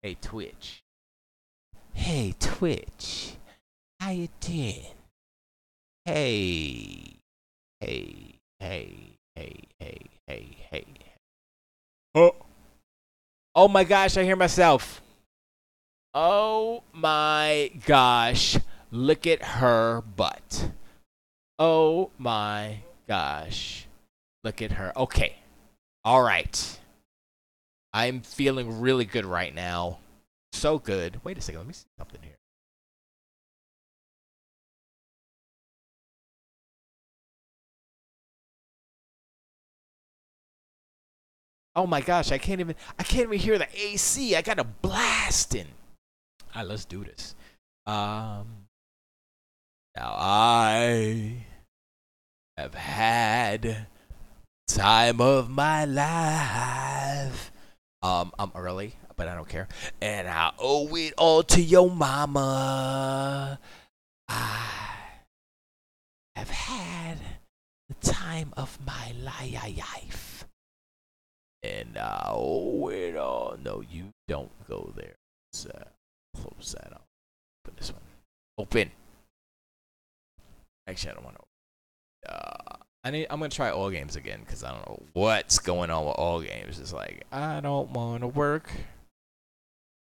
Hey Twitch. Hey Twitch. How you doing? Hey. Hey. Oh. Oh my gosh, I hear myself. Oh my gosh. Look at her butt. Oh my gosh. Look at her. Okay. All right. I'm feeling really good right now. So good. Wait a second. Let me see something here. Oh my gosh, I can't even hear the AC. I got a blasting. All right, let's do this. Now I have had time of my life. I'm early, but I don't care. And I owe it all to your mama. I have had the time of my life. And I owe it all. No, you don't go there. Let's close that up. Open this one. Open. Actually, I don't want to. I'm gonna try all games again because I don't know what's going on with all games. It's like I don't want to work.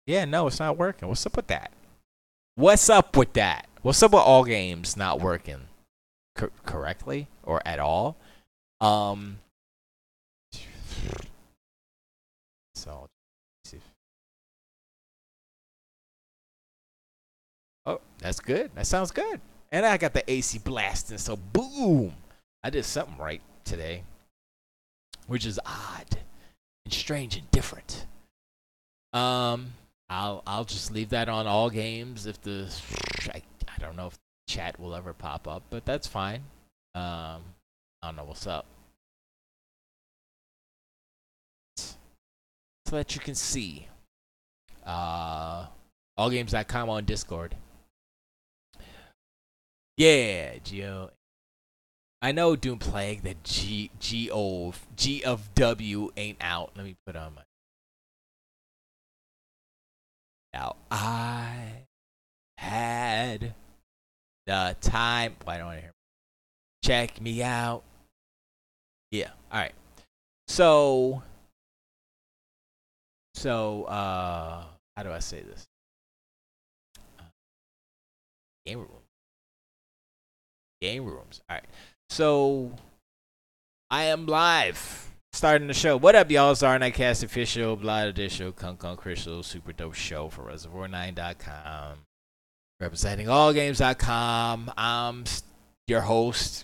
Yeah, no, it's not working. What's up with that? What's up with that? What's up with all games not working correctly or at all? Um, so see. Oh, that's good. That sounds good. And I got the AC blasting, so boom! I did something right today, which is odd and strange and different. Um, I'll just leave that on all games. If the I don't know if chat will ever pop up, but that's fine. I don't know what's up, so that you can see. Allgames.com on Discord. Yeah, Geo. I know Doom Plague that G of W ain't out. Let me put on my. Now I had the time. Why don't I hear? Check me out. Yeah. All right. So how do I say this? Game room. Game rooms. All right. So I am live. Starting the show. What up, y'all? It's our Nightcast official, Blood Edition, Kung Crystal, super dope show for Reservoir9.com. Representing allgames.com. I'm your host,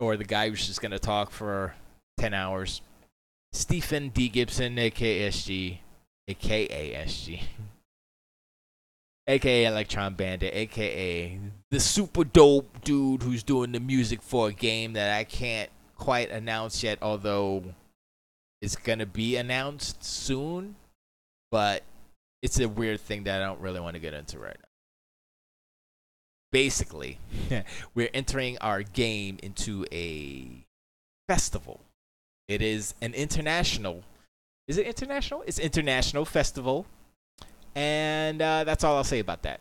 or the guy who's just going to talk for 10 hours. Stephen D. Gibson, aka SG, aka SG, aka Electron Bandit, aka the super dope dude who's doing the music for a game that I can't quite announce yet, although it's gonna be announced soon. But it's a weird thing that I don't really want to get into right now. Basically, we're entering our game into a festival. It is an international. Is it international? It's international festival, and that's all I'll say about that.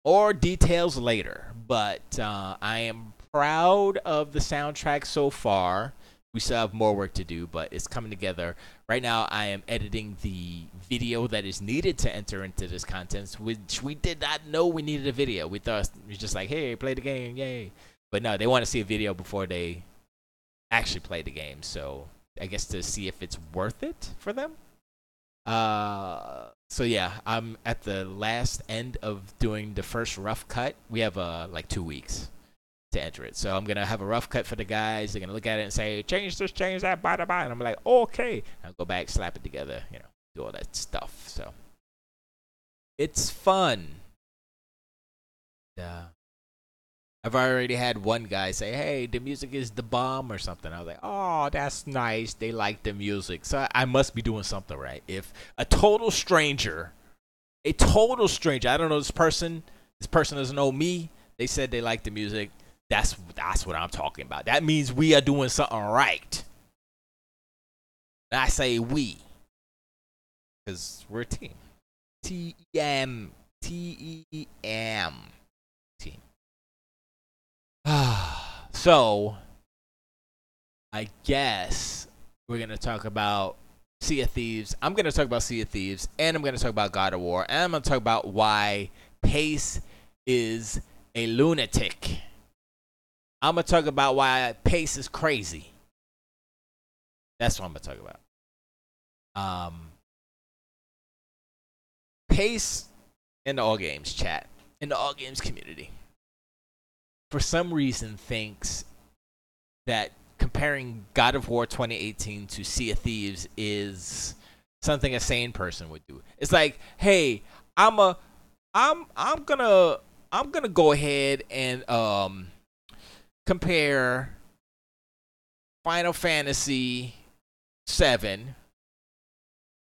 Or details later. But I am proud of the soundtrack so far. We still have more work to do, but it's coming together. Right now, I am editing the video that is needed to enter into this content, which we did not know we needed a video. We thought it was just like, hey, play the game, yay. But no, they want to see a video before they actually play the game. I guess to see if it's worth it for them. So yeah, I'm at the last end of doing the first rough cut. We have like 2 weeks to enter it. So I'm gonna have a rough cut for the guys. They're gonna look at it and say, change this, change that, blah blah blah. And I'm like, okay. I'll go back, slap it together, do all that stuff. So it's fun. I've already had one guy say, hey, the music is the bomb or something. I was like, oh, that's nice. They like the music. So I must be doing something right. If a total stranger, I don't know this person doesn't know me, they said they like the music, that's what I'm talking about. That means we are doing something right. And I say we, because we're a team. T-E-M. T-E-M. Team. So, I guess we're going to talk about Sea of Thieves. I'm going to talk about Sea of Thieves, and I'm going to talk about God of War, and I'm going to talk about why Pace is a lunatic. I'm going to talk about why Pace is crazy. That's what I'm going to talk about. Pace in the All Games chat, in the All Games community, for some reason thinks that comparing God of War 2018 to Sea of Thieves is something a sane person would do. It's like, hey, I'm gonna go ahead and compare Final Fantasy 7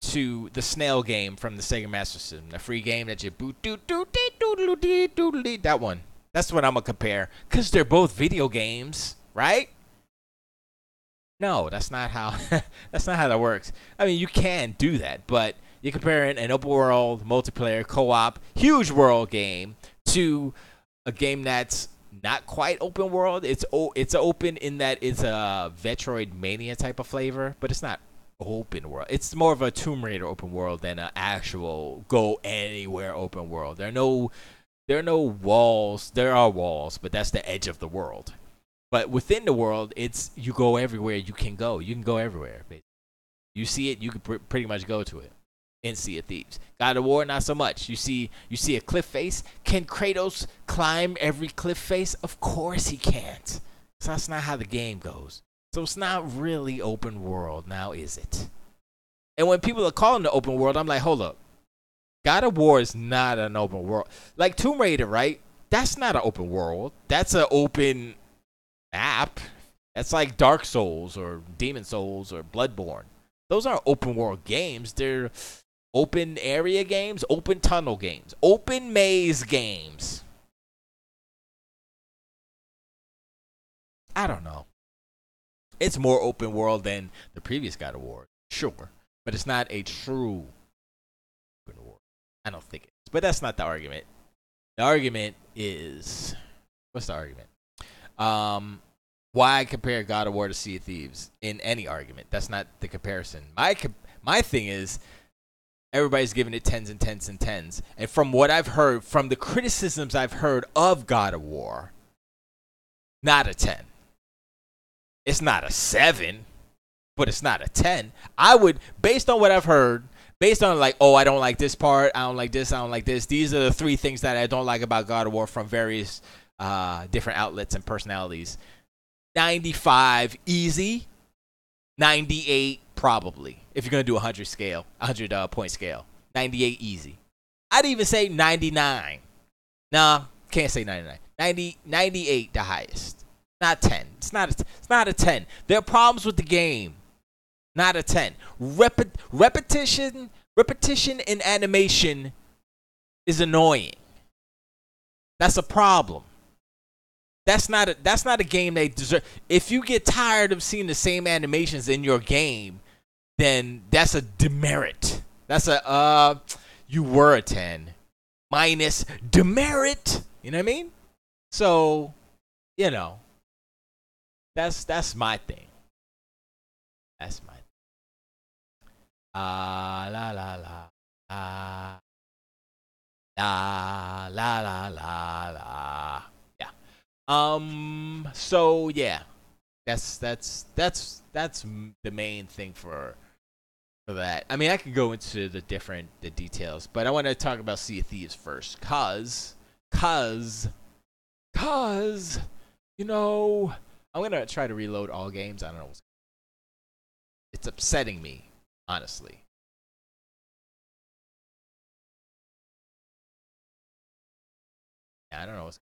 to the snail game from the Sega Master System, the free game that you boot that one. That's what I'm gonna compare, cause they're both video games, right? No, that's not how that works. I mean, you can do that, but you're comparing an open world multiplayer co-op huge world game to a game that's not quite open world. It's open in that it's a Metroidvania type of flavor, but it's not open world. It's more of a Tomb Raider open world than an actual go anywhere open world. There are no walls. There are walls, but that's the edge of the world. But within the world, it's you go everywhere you can go. You can go everywhere. Basically. You see it, you can pretty much go to it. In Sea of Thieves, God of War, not so much. You see a cliff face. Can Kratos climb every cliff face? Of course he can't. So that's not how the game goes. So it's not really open world now, is it? And when people are calling it open world, I'm like, hold up. God of War is not an open world. Like Tomb Raider, right? That's not an open world. That's an open map. That's like Dark Souls or Demon Souls or Bloodborne. Those aren't open world games. They're open area games, open tunnel games, open maze games. I don't know. It's more open world than the previous God of War, sure. But it's not a true open world. I don't think it is. But that's not the argument. The argument is, what's the argument? Why compare God of War to Sea of Thieves in any argument? That's not the comparison. My thing is, everybody's giving it 10s and 10s and 10s. And from what I've heard, from the criticisms I've heard of God of War, not a 10. It's not a 7, but it's not a 10. I would, based on what I've heard, based on like, oh, I don't like this part, I don't like this, I don't like this. These are the 3 things that I don't like about God of War from various different outlets and personalities. 95 easy, 98 probably. If you're gonna do 100 point scale, 98 easy. I'd even say 99. Nah, can't say 99. 98 the highest. Not 10. It's not a 10. There are problems with the game. Not a 10. Repetition in animation is annoying. That's a problem. That's not a game they deserve. If you get tired of seeing the same animations in your game, then that's a demerit. That's a you were a 10 minus demerit. You know what I mean? So, you know, that's my thing. That's my thing. La la la la la la la la. So yeah, that's the main thing for that. I mean, I could go into the details, but I want to talk about Sea of Thieves first, cause you know, I'm gonna try to reload all games. I don't know. It's upsetting me, honestly. I don't know what's.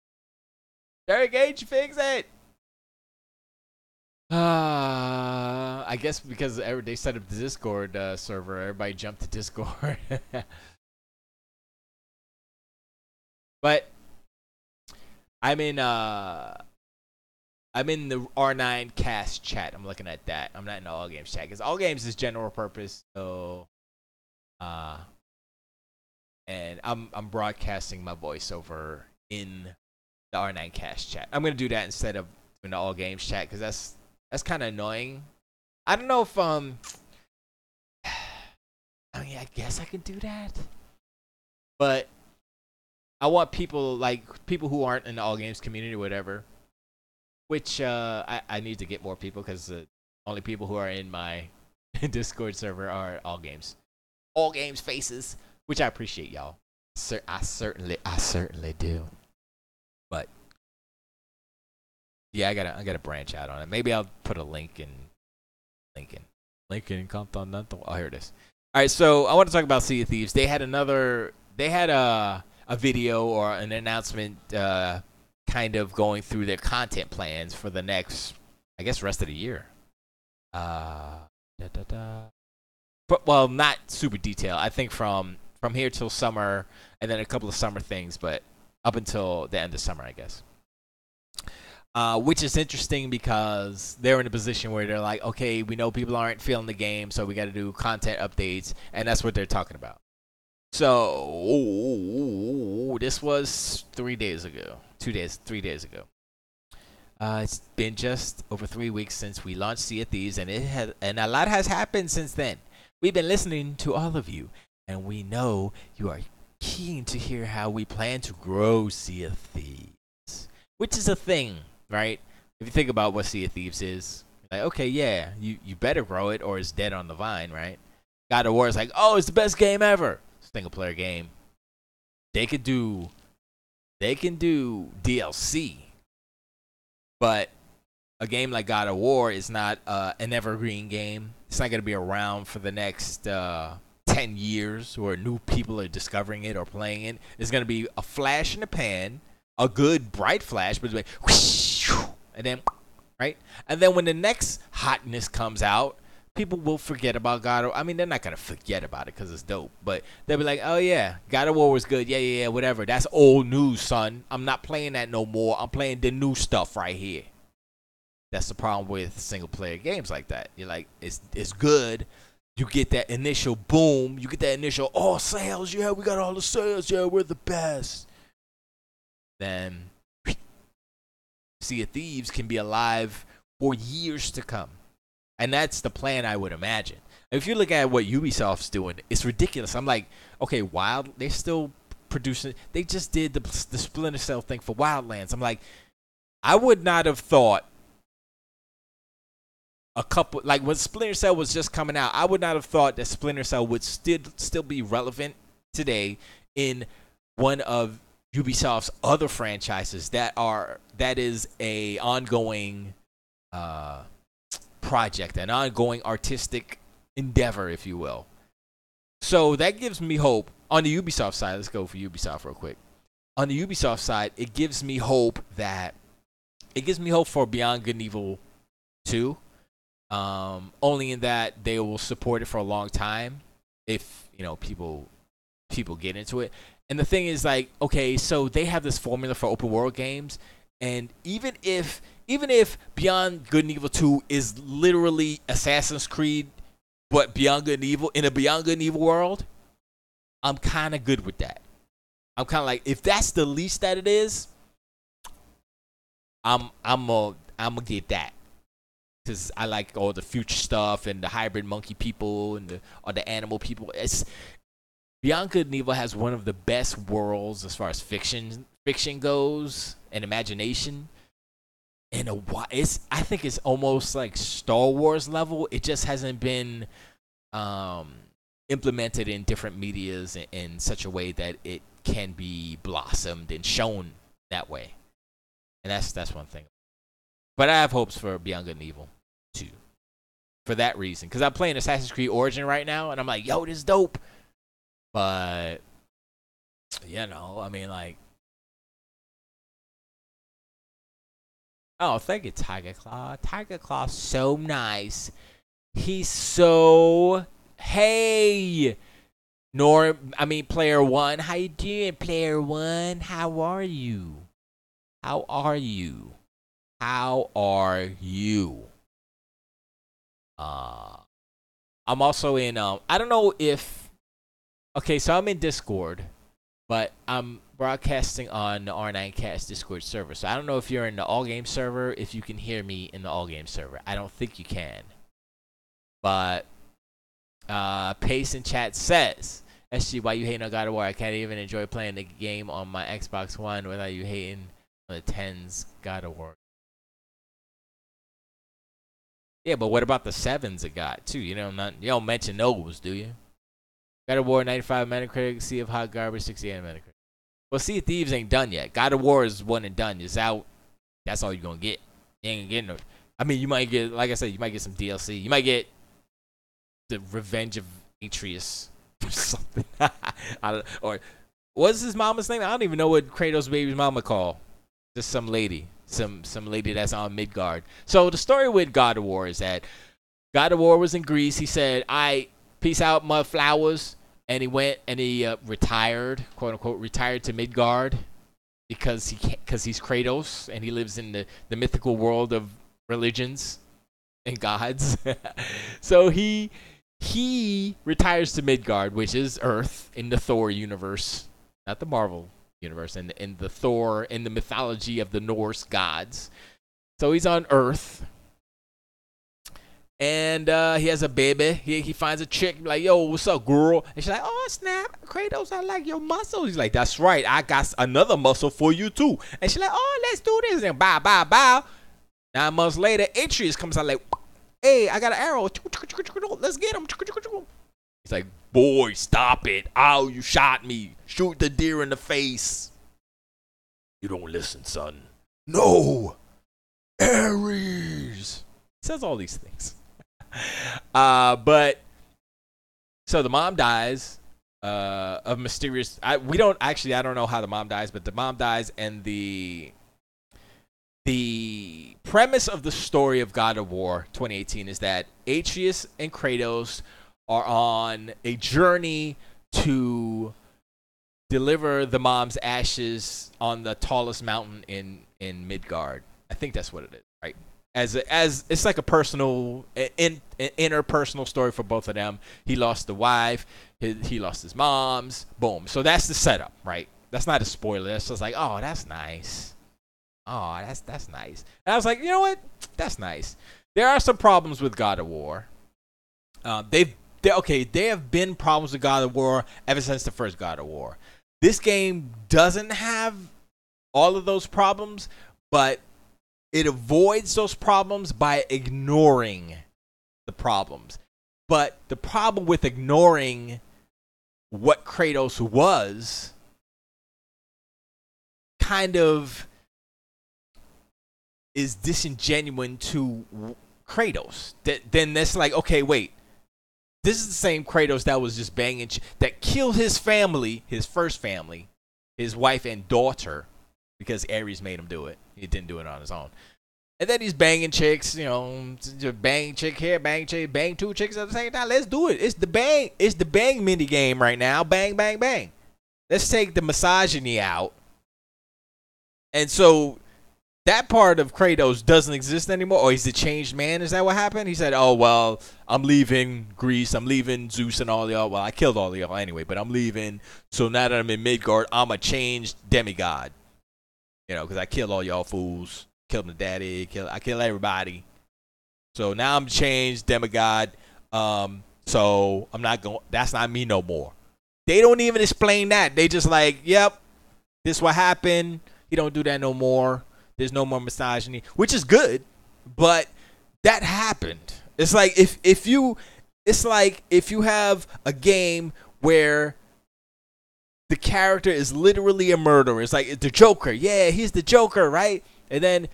Derek H, fix it. I guess because they set up the Discord server, everybody jumped to Discord. But I'm in the R9 cast chat. I'm looking at that. I'm not in the All Games chat because All Games is general purpose. So, and I'm broadcasting my voice over in the R9 Cast chat. I'm gonna do that instead of in the all games chat because that's kind of annoying. I don't know if I mean I guess I can do that, but I want people like people who aren't in the all games community or whatever. Which I need to get more people because the only people who are in my Discord server are all games faces, which I appreciate y'all. I certainly do. But yeah, I gotta branch out on it. Maybe I'll put a link in Continental. Oh, here it is. All right, so I want to talk about Sea of Thieves. They had a video or an announcement kind of going through their content plans for the next, I guess, rest of the year. But well, not super detailed. I think from here till summer, and then a couple of summer things, but up until the end of summer, I guess. Which is interesting because they're in a position where they're like, okay, we know people aren't feeling the game, so we got to do content updates, and that's what they're talking about. So this was 3 days ago, 3 days ago. It's been just over 3 weeks since we launched Sea of Thieves, and a lot has happened since then. We've been listening to all of you, and we know you are keen to hear how we plan to grow Sea of Thieves, which is a thing, right? If you think about what Sea of Thieves is, like, okay, yeah, you better grow it or it's dead on the vine, right? God of War is like, oh, it's the best game ever. Single player game. They can do DLC, but a game like God of War is not an evergreen game. It's not going to be around for the next 10 years where new people are discovering it or playing it. It's going to be a flash in the pan, a good bright flash, but it's like whoosh, and then right, and then when the next hotness comes out, people will forget about God of War. I mean, they're not going to forget about it because it's dope. But they'll be like, oh, yeah, God of War was good. Yeah, whatever. That's old news, son. I'm not playing that no more. I'm playing the new stuff right here. That's the problem with single-player games like that. You're like, it's good. You get that initial boom. You get that initial, oh, sales. Yeah, we got all the sales. Yeah, we're the best. Then Sea of Thieves can be alive for years to come. And that's the plan, I would imagine. If you look at what Ubisoft's doing, it's ridiculous. I'm like, okay, they're still producing. They just did the Splinter Cell thing for Wildlands. I'm like, I would not have thought like when Splinter Cell was just coming out, I would not have thought that Splinter Cell would still be relevant today in one of Ubisoft's other franchises that is a ongoing project, an ongoing artistic endeavor, if you will. So that gives me hope on the Ubisoft side. Let's go for Ubisoft real quick. On the Ubisoft side, it gives me hope for Beyond Good and Evil 2. Only in that they will support it for a long time if people get into it. And the thing is, like, okay, so they have this formula for open world games, and even if Beyond Good and Evil 2 is literally Assassin's Creed, but Beyond Good and Evil in a Beyond Good and Evil world, I'm kind of good with that. I'm kind of like, if that's the least that it is, I'm gonna get that, because I like all the future stuff and the hybrid monkey people and the animal people. It's Beyond Good and Evil has one of the best worlds as far as fiction goes and imagination. And I think it's almost like Star Wars level. It just hasn't been implemented in different medias in such a way that it can be blossomed and shown that way. And that's one thing. But I have hopes for Beyond Good and Evil 2 for that reason, because I'm playing Assassin's Creed Origin right now, and I'm like, yo, this is dope. But I mean, like, oh, thank you, Tiger Claw. Tiger Claw's so nice. He's so, hey, Player One. How you doing, Player One? How are you? How are you? How are you? I'm also in, I don't know if, okay, so I'm in Discord. But I'm broadcasting on the R9Cast Discord server. So I don't know if you're in the All Game server, if you can hear me in the All Game server. I don't think you can. But Pace in chat says, SG, why you hating on God of War? I can't even enjoy playing the game on my Xbox One without you hating on the 10's God of War. Yeah, but what about the 7s it got, too? You don't mention those, do you? God of War 95 Metacritic, Sea of Hot Garbage 68 Metacritic. Well, Sea of Thieves ain't done yet. God of War is one and done. It's out. That's all you're going to get. You ain't getting no. I mean, you might get, like I said, you might get some DLC. You might get the Revenge of Atreus or something. Or what's his mama's name? I don't even know what Kratos' baby's mama called. Just some lady. Some lady that's on Midgard. So the story with God of War is that God of War was in Greece. He said, peace out, mud flowers. And he went and he retired, quote unquote, retired to Midgard because he's Kratos and he lives in the mythical world of religions and gods. So he retires to Midgard, which is Earth in the Thor universe, not the Marvel universe, in the Thor, in the mythology of the Norse gods. So he's on Earth. And he has a baby. He finds a chick, like, yo, what's up, girl? And she's like, oh, snap, Kratos, I like your muscles. He's like, that's right, I got another muscle for you, too. And she's like, oh, let's do this. And bow, bow, bow. 9 months later, Atreus comes out like, hey, I got an arrow. Let's get him. He's like, boy, stop it. Ow, you shot me. Shoot the deer in the face. You don't listen, son. No. Ares. He says all these things. But so the mom dies of mysterious. I don't know how the mom dies, but the mom dies, and the premise of the story of God of War 2018 is that Atreus and Kratos are on a journey to deliver the mom's ashes on the tallest mountain in Midgard. I think that's what it is, right? As it's like a personal, interpersonal story for both of them. He lost the wife, he lost his mom's, boom. So that's the setup, right? That's not a spoiler. That's just like, oh, that's nice. Oh, that's nice. And I was like, you know what? That's nice. There are some problems with God of War. There have been problems with God of War ever since the first God of War. This game doesn't have all of those problems, but it avoids those problems by ignoring the problems. But the problem with ignoring what Kratos was kind of is disingenuous to Kratos. Then that's like, okay, wait. This is the same Kratos that was just banging, that killed his family, his first family, his wife and daughter, because Ares made him do it. He didn't do it on his own. And then he's banging chicks, just bang chick here, bang chick, bang 2 chicks at the same time. Let's do it. It's the bang mini game right now. Bang, bang, bang. Let's take the misogyny out. And so that part of Kratos doesn't exist anymore. Or he's a changed man. Is that what happened? He said, oh, well, I'm leaving Greece. I'm leaving Zeus and all y'all. Well, I killed all y'all anyway, but I'm leaving. So now that I'm in Midgard, I'm a changed demigod. Because I killed all y'all fools. Killed my daddy. I killed everybody. So now I'm changed demigod. So I'm not going. That's not me no more. They don't even explain that. They just like, yep, this what happened. He don't do that no more. There's no more misogyny, which is good, but that happened. It's like if you have a game where the character is literally a murderer. It's like the Joker. Yeah, he's the Joker, right? And then,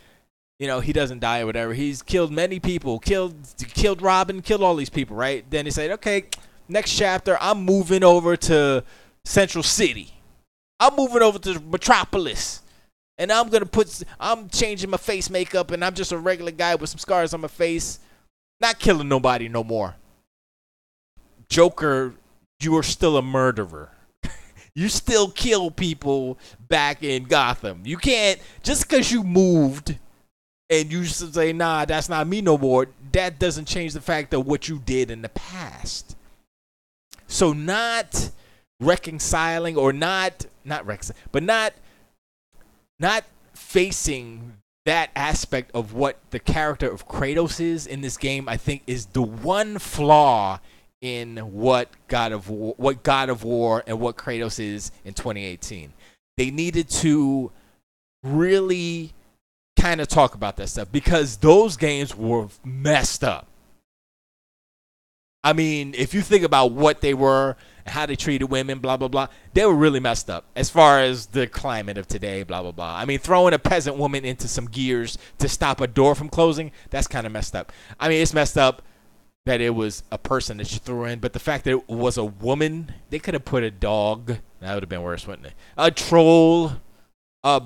he doesn't die or whatever. He's killed many people, killed Robin, killed all these people, right? Then he said, okay, next chapter, I'm moving over to Central City. I'm moving over to Metropolis. And I'm changing my face makeup, and I'm just a regular guy with some scars on my face. Not killing nobody no more. Joker, you are still a murderer. You still kill people back in Gotham. You can't, just because you moved and you say, nah, that's not me no more, that doesn't change the fact of what you did in the past. So not reconciling or not reconciling, but not facing that aspect of what the character of Kratos is in this game, I think is the one flaw in what God of War and what Kratos is in 2018. They needed to really kind of talk about that stuff because those games were messed up. I mean, if you think about what they were and how they treated women, blah, blah, blah, they were really messed up as far as the climate of today, blah, blah, blah. I mean, throwing a peasant woman into some gears to stop a door from closing, that's kind of messed up. I mean, it's messed up that it was a person that you threw in, but the fact that it was a woman, they could have put a dog. That would have been worse, wouldn't it? A troll, a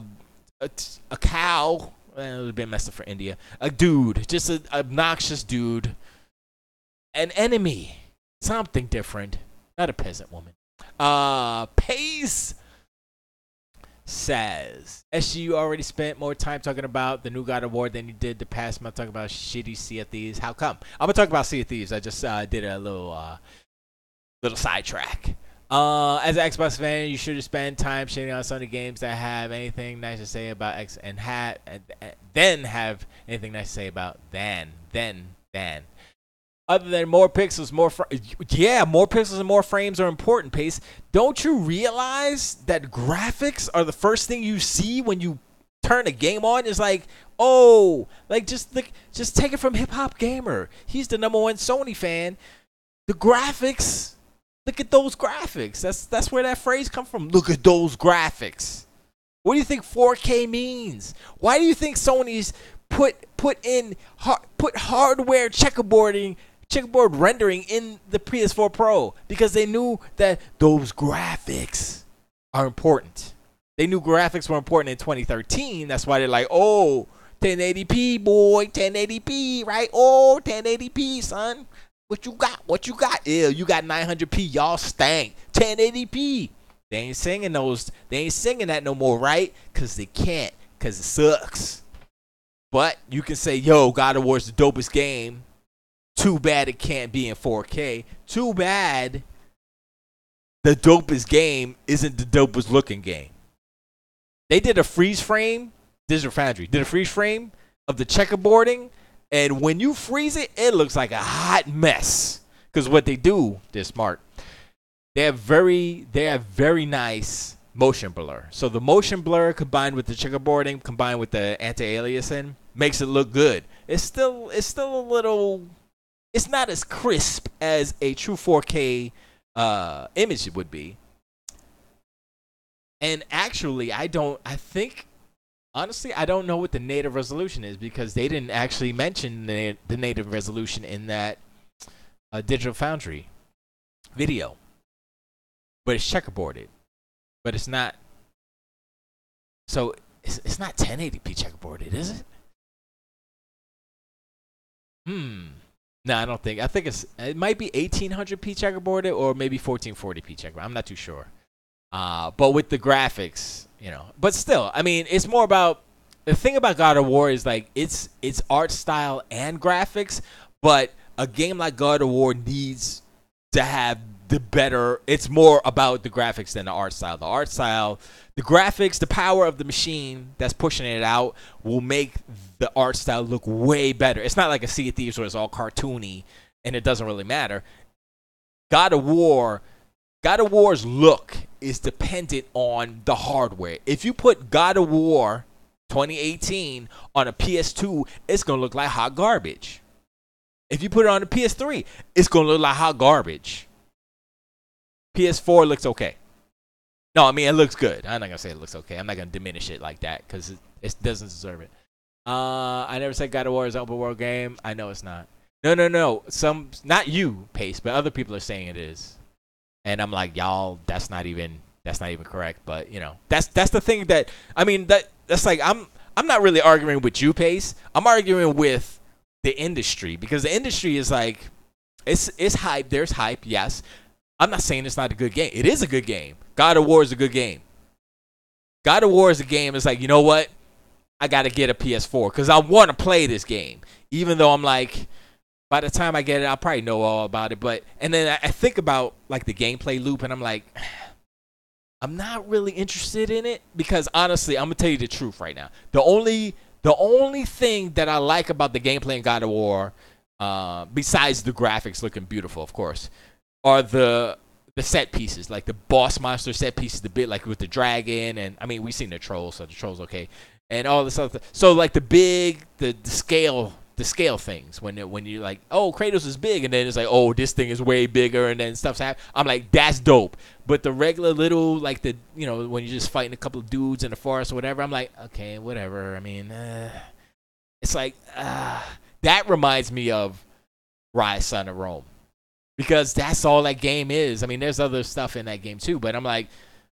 cow. Well, it would have been messed up for India. A dude, just an obnoxious dude. An enemy, something different, not a peasant woman. Pace says, Esgee, you already spent more time talking about the new God of War than you did the past month talking about shitty Sea of Thieves. How come? I'm gonna talk about Sea of Thieves. I just did a little sidetrack. As an Xbox fan, you should have spent time shitting on Sony games that have anything nice to say about X and then have anything nice to say about than. Other than more pixels, more pixels and more frames are important, Pace. Don't you realize that graphics are the first thing you see when you turn a game on? It's like, oh, like just take it from Hip Hop Gamer. He's the #1 Sony fan. The graphics, look at those graphics. That's where that phrase comes from. Look at those graphics. What do you think 4K means? Why do you think Sony's put hardware checkerboard rendering in the PS4 Pro? Because they knew that those graphics are important. They knew graphics were important in 2013. That's why they're like, oh, 1080p, boy, 1080p, right? Oh, 1080p, son. What you got? Ew, you got 900p. Y'all stank. 1080p. They ain't singing that no more, right? Because they can't. Because it sucks. But you can say, yo, God of War is the dopest game. Too bad it can't be in 4K. Too bad the dopest game isn't the dopest looking game. They did a freeze frame. Digital Foundry did a freeze frame of the checkerboarding. And when you freeze it, it looks like a hot mess. Because what they do, they're smart. They have very nice motion blur. So the motion blur combined with the checkerboarding, combined with the anti-aliasing, makes it look good. It's still a little. It's not as crisp as a true 4K image would be. And actually, honestly, I don't know what the native resolution is because they didn't actually mention the native resolution in that Digital Foundry video. But it's checkerboarded. But it's not. So it's not 1080p checkerboarded, is it? No, I don't think. I think it might be 1800p checkerboarded or maybe 1440p checkerboarded. I'm not too sure. But with the graphics, But still, I mean, it's more about the thing about God of War is like it's art style and graphics. But a game like God of War needs to have the better. It's more about the graphics than the art style. The art style, the graphics, the power of the machine that's pushing it out will make the art style look way better. It's not like a Sea of Thieves where it's all cartoony and it doesn't really matter. God of War's look is dependent on the hardware. If you put God of War 2018 on a PS2, it's going to look like hot garbage. If you put it on a PS3, it's going to look like hot garbage. PS4 looks okay. No, I mean, it looks good. I'm not going to say it looks okay. I'm not going to diminish it like that because it doesn't deserve it. I never said God of War is an open world game. I know it's not. No. Not you, Pace, but other people are saying it is. And I'm like, y'all, that's not even correct. But that's the thing that I mean that's like I'm not really arguing with you, Pace. I'm arguing with the industry because the industry is like it's hype. There's hype, yes. I'm not saying it's not a good game. It is a good game. God of War is a good game. God of War is a game. It's like, you know what? I got to get a PS4 because I want to play this game. Even though I'm like, by the time I get it, I'll probably know all about it. And then I think about like the gameplay loop and I'm like, I'm not really interested in it because honestly, I'm gonna tell you the truth right now. The only thing that I like about the gameplay in God of War, besides the graphics looking beautiful, of course, are the set pieces, like the boss monster set pieces, the bit like with the dragon, and I mean we've seen the trolls, so the trolls okay, and all this other. So like the scale things when you're like, oh, Kratos is big, and then it's like, oh, this thing is way bigger, and then stuff's happening. I'm like, that's dope. But the regular little, like when you're just fighting a couple of dudes in the forest or whatever, I'm like, okay, whatever. I mean, it's like that reminds me of Rise Son of Rome. Because that's all that game is. I mean, there's other stuff in that game too, but I'm like,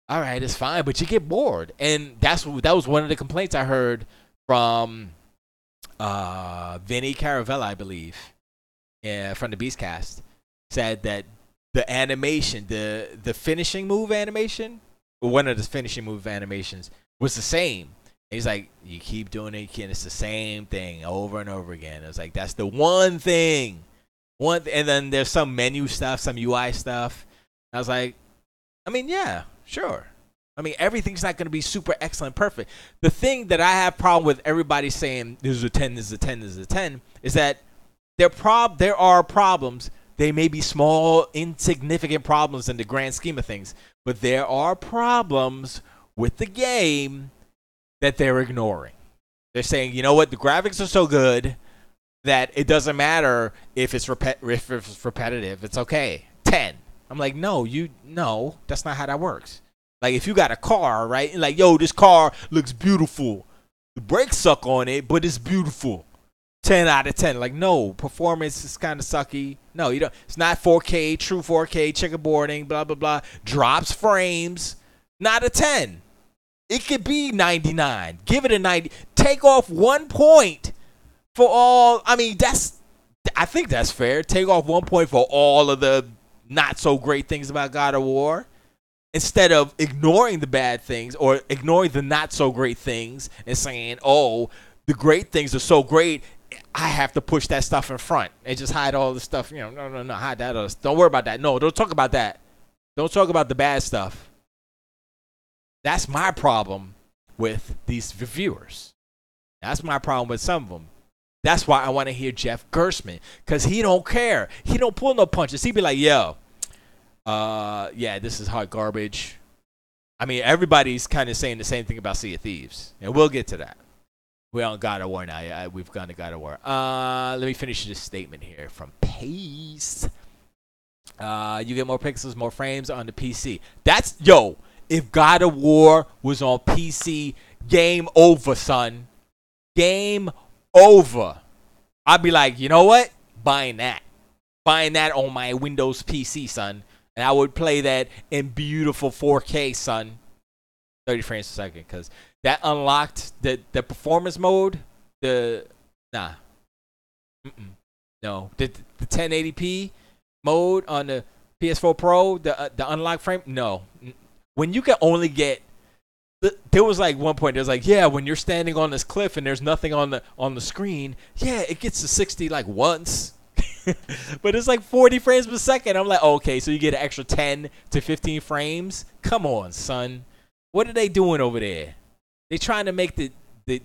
all right, it's fine, but you get bored, and that was one of the complaints I heard from Vinny Caravella, I believe, from the Beastcast, said that the animation, the finishing move animation, or one of the finishing move animations, was the same. And he's like, you keep doing it, and it's the same thing over and over again. It was like, that's the one thing. And then there's some menu stuff, some UI stuff. I was like, I mean, yeah, sure. I mean, everything's not going to be super excellent, perfect. The thing that I have problem with everybody saying this is a 10, this is a 10, this is a 10, is that there are problems. They may be small, insignificant problems in the grand scheme of things, but there are problems with the game that they're ignoring. They're saying, you know what, the graphics are so good that it doesn't matter if it's repetitive. It's okay. 10. I'm like, no, that's not how that works. Like, if you got a car, right? And like, yo, this car looks beautiful. The brakes suck on it, but it's beautiful. 10 out of 10. Like, no, performance is kind of sucky. No, you don't. It's not 4K, true 4K, checkerboarding, blah, blah, blah. Drops frames. Not a 10. It could be 99. Give it a 90. Take off 1 point. For all, I mean, I think that's fair. Take off 1 point for all of the not so great things about God of War, instead of ignoring the bad things or ignoring the not so great things and saying, oh, the great things are so great, I have to push that stuff in front and just hide all the stuff. No, hide that. Don't worry about that. No, don't talk about that. Don't talk about the bad stuff. That's my problem with these reviewers. That's my problem with some of them. That's why I want to hear Jeff Gerstmann, because he don't care. He don't pull no punches. He be like, yo, yeah, this is hot garbage. I mean, everybody's kind of saying the same thing about Sea of Thieves, and we'll get to that. We're on God of War now. We've gone to God of War. Let me finish this statement here from Pace. You get more pixels, more frames on the PC. If God of War was on PC, game over, son. Game over. I'd be like, you know what? Buying that on my Windows PC, son. And I would play that in beautiful 4K, son. 30 frames per second, because that unlocked the performance mode. No, the 1080p mode on the PS4 Pro, the unlocked frame. No, when you can only get. There was like one point. There's like, yeah, when you're standing on this cliff and there's nothing on the screen, yeah, it gets to 60 like once, but it's like 40 frames per second. I'm like, okay, so you get an extra 10 to 15 frames. Come on, son. What are they doing over there? They trying to make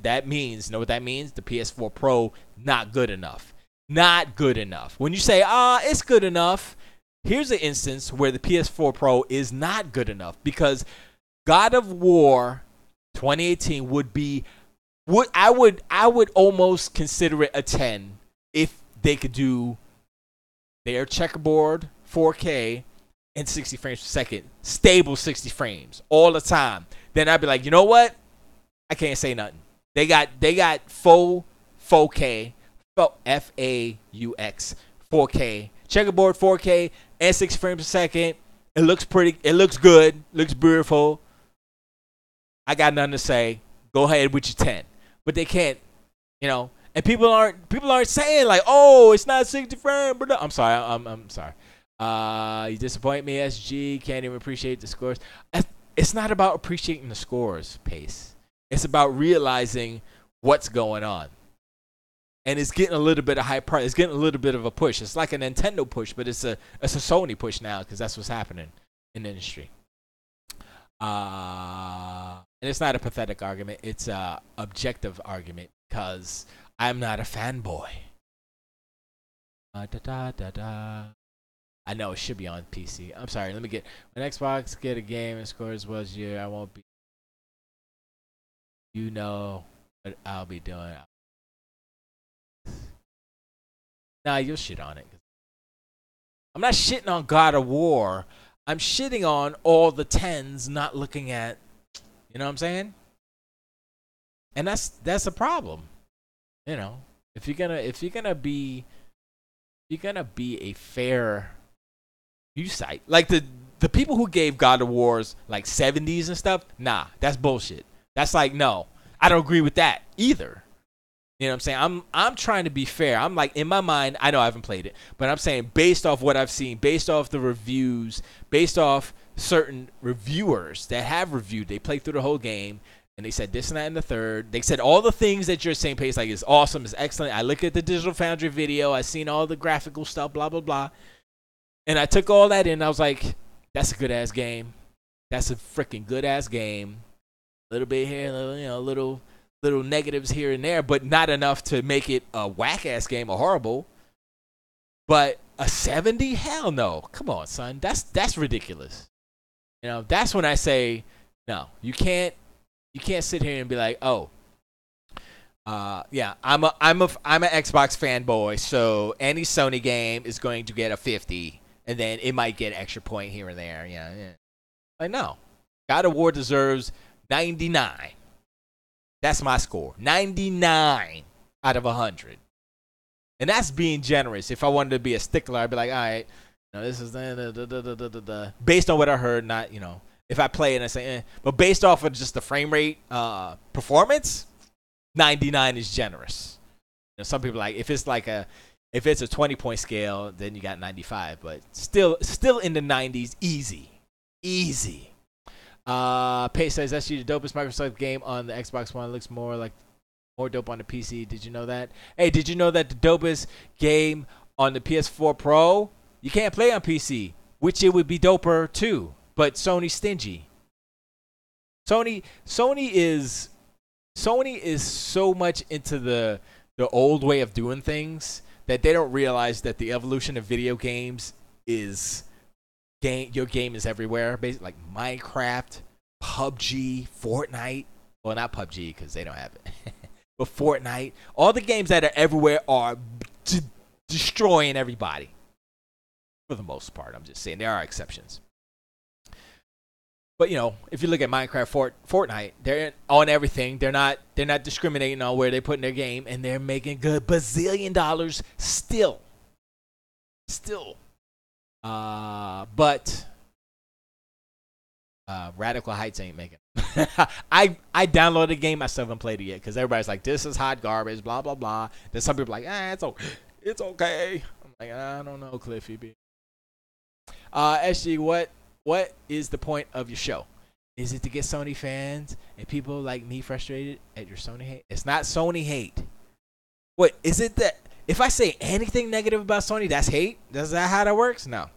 that means. You know what that means? The PS4 Pro not good enough. Not good enough. When you say, it's good enough, here's an instance where the PS4 Pro is not good enough, because God of War 2018 I would almost consider it a 10 if they could do their checkerboard 4K and 60 frames per second, stable 60 frames all the time. Then I'd be like, you know what? I can't say nothing. They got full 4K, FAUX 4K, checkerboard 4K and 60 frames per second. It looks pretty. It looks good. Looks beautiful. I got nothing to say. Go ahead with your 10. But they can't, and people aren't saying like, oh, it's not 60 frames. I'm sorry. I'm sorry. You disappoint me, Esgee. Can't even appreciate the scores. It's not about appreciating the scores, Pace. It's about realizing what's going on. And it's getting a little bit of hype. It's getting a little bit of a push. It's like a Nintendo push, but it's a Sony push now, because that's what's happening in the industry. And it's not a pathetic argument. It's a objective argument because I'm not a fanboy. Da, da, da, da. I know it should be on PC. I'm sorry. Let me get when Xbox get a game and scores was year. I won't be. You know what I'll be doing. Nah, you'll shit on it. I'm not shitting on God of War. I'm shitting on all the tens not looking at. You know what I'm saying? And that's a problem. You know, if you're gonna be a fair view site, like the people who gave God of Wars like 70s and stuff, nah, that's bullshit. That's like, no, I don't agree with that either. You know what I'm saying? I'm trying to be fair. I'm like, in my mind, I know I haven't played it, but I'm saying based off what I've seen, based off the reviews, based off certain reviewers that have reviewed, they played through the whole game, and they said this and that and the third. They said all the things that you're saying, Pace, like it's awesome, it's excellent. I look at the Digital Foundry video, I seen all the graphical stuff, blah, blah, blah. And I took all that in, and I was like, that's a good-ass game. That's a freaking good-ass game. A little bit here, little negatives here and there, but not enough to make it a whack-ass game or horrible. But a 70? Hell no. Come on, son. That's ridiculous. You know, that's when I say, no, you can't sit here and be like, oh, yeah, I'm an Xbox fanboy, so any Sony game is going to get a 50, and then it might get an extra point here and there. Yeah. Like, no. God of War deserves 99. That's my score. 99 out of 100. And that's being generous. If I wanted to be a stickler, I'd be like, all right, this is based on what I heard, not, if I play it and I say, but based off of just the frame rate performance, 99 is generous. Some people like, if it's a 20-point scale, then you got 95, but still in the 90s, easy. Pace says Esgee, the dopest Microsoft game on the Xbox One, looks more dope on the PC. Did you know that? Hey, did you know that the dopest game on the PS4 Pro, you can't play on PC, which it would be doper too, but Sony's stingy. Sony is so much into the old way of doing things that they don't realize that the evolution of video games is your game is everywhere, basically, like Minecraft, PUBG, Fortnite. Well, not PUBG because they don't have it, but Fortnite. All the games that are everywhere are destroying everybody. For the most part, I'm just saying there are exceptions. But if you look at Minecraft, Fortnite, they're on everything. They're not discriminating on where they put in their game, and they're making good bazillion dollars still. But Radical Heights ain't making it. I downloaded the game. I still haven't played it yet because everybody's like, this is hot garbage, blah, blah, blah. Then some people are like, it's okay. I'm like, I don't know, Cliffy B. Esgee, what is the point of your show? Is it to get Sony fans and people like me frustrated at your Sony hate? It's not Sony hate. What, is it that if I say anything negative about Sony, that's hate? Is that how that works? No.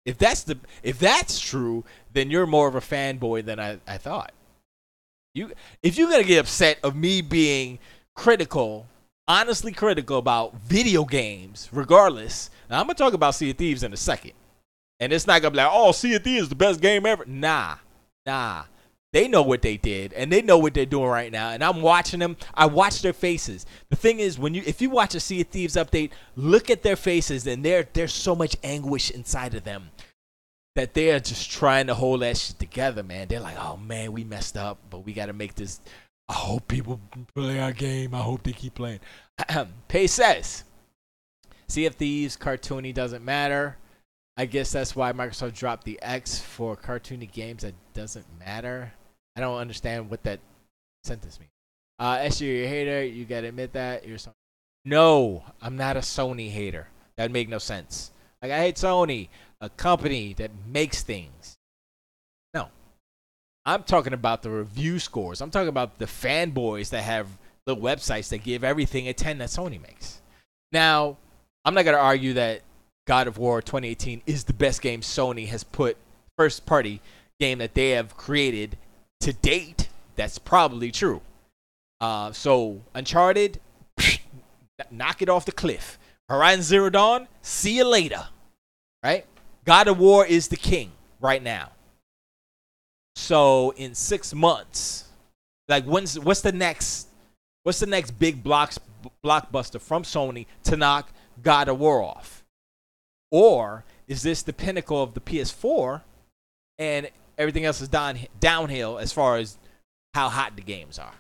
If that's true, then you're more of a fanboy than I thought. If you're gonna get upset of me being critical, honestly critical about video games, regardless. Now I'm gonna talk about Sea of Thieves in a second, and it's not gonna be like, oh, Sea of Thieves is the best game ever. Nah. They know what they did, and they know what they're doing right now. And I'm watching them. I watch their faces. The thing is, if you watch a Sea of Thieves update, look at their faces, and there's so much anguish inside of them that they're just trying to hold that shit together, man. They're like, oh man, we messed up, but we got to make this. I hope people play our game. I hope they keep playing. Pace says, Sea of Thieves cartoony doesn't matter. I guess that's why Microsoft dropped the X for cartoony games that doesn't matter. I don't understand what that sentence means. Esgee, you're a hater. You gotta admit that. No, I'm not a Sony hater. That would make no sense. Like, I hate Sony, a company that makes things. No. I'm talking about the review scores. I'm talking about the fanboys that have the websites that give everything a 10 that Sony makes. Now, I'm not gonna argue that God of War 2018 is the best game Sony has put, first party game that they have created to date. That's probably true. So Uncharted, knock it off the cliff. Horizon Zero Dawn, see you later. Right? God of War is the king right now. So in 6 months, like what's the next big blockbuster from Sony to knock God of War off? Or is this the pinnacle of the PS4 and everything else is downhill as far as how hot the games are?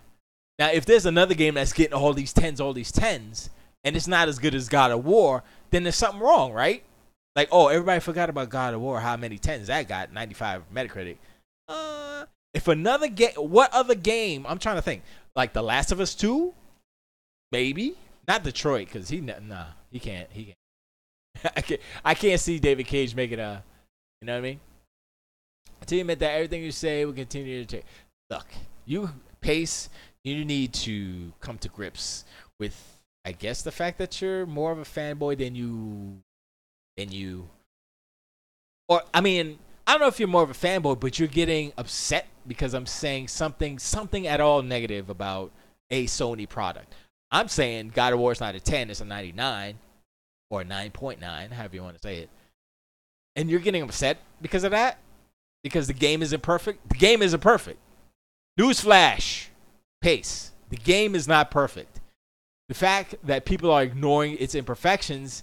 Now, if there's another game that's getting all these tens, and it's not as good as God of War, then there's something wrong, right? Like, oh, everybody forgot about God of War, how many tens that got, 95 Metacritic. If another game, what other game, I'm trying to think, like The Last of Us 2? Maybe. Not Detroit, because he can't. I can't see David Cage making a, you know what I mean? To admit that everything you say will continue to take. Look, you need to come to grips with, I guess, the fact that you're more of a fanboy than you. Or, I mean, I don't know if you're more of a fanboy, but you're getting upset because I'm saying something at all negative about a Sony product. I'm saying God of War is not a 10, it's a 99 or 9.9, however you want to say it. And you're getting upset because of that? Because the game isn't perfect? The game isn't perfect. Newsflash. Pace. The game is not perfect. The fact that people are ignoring its imperfections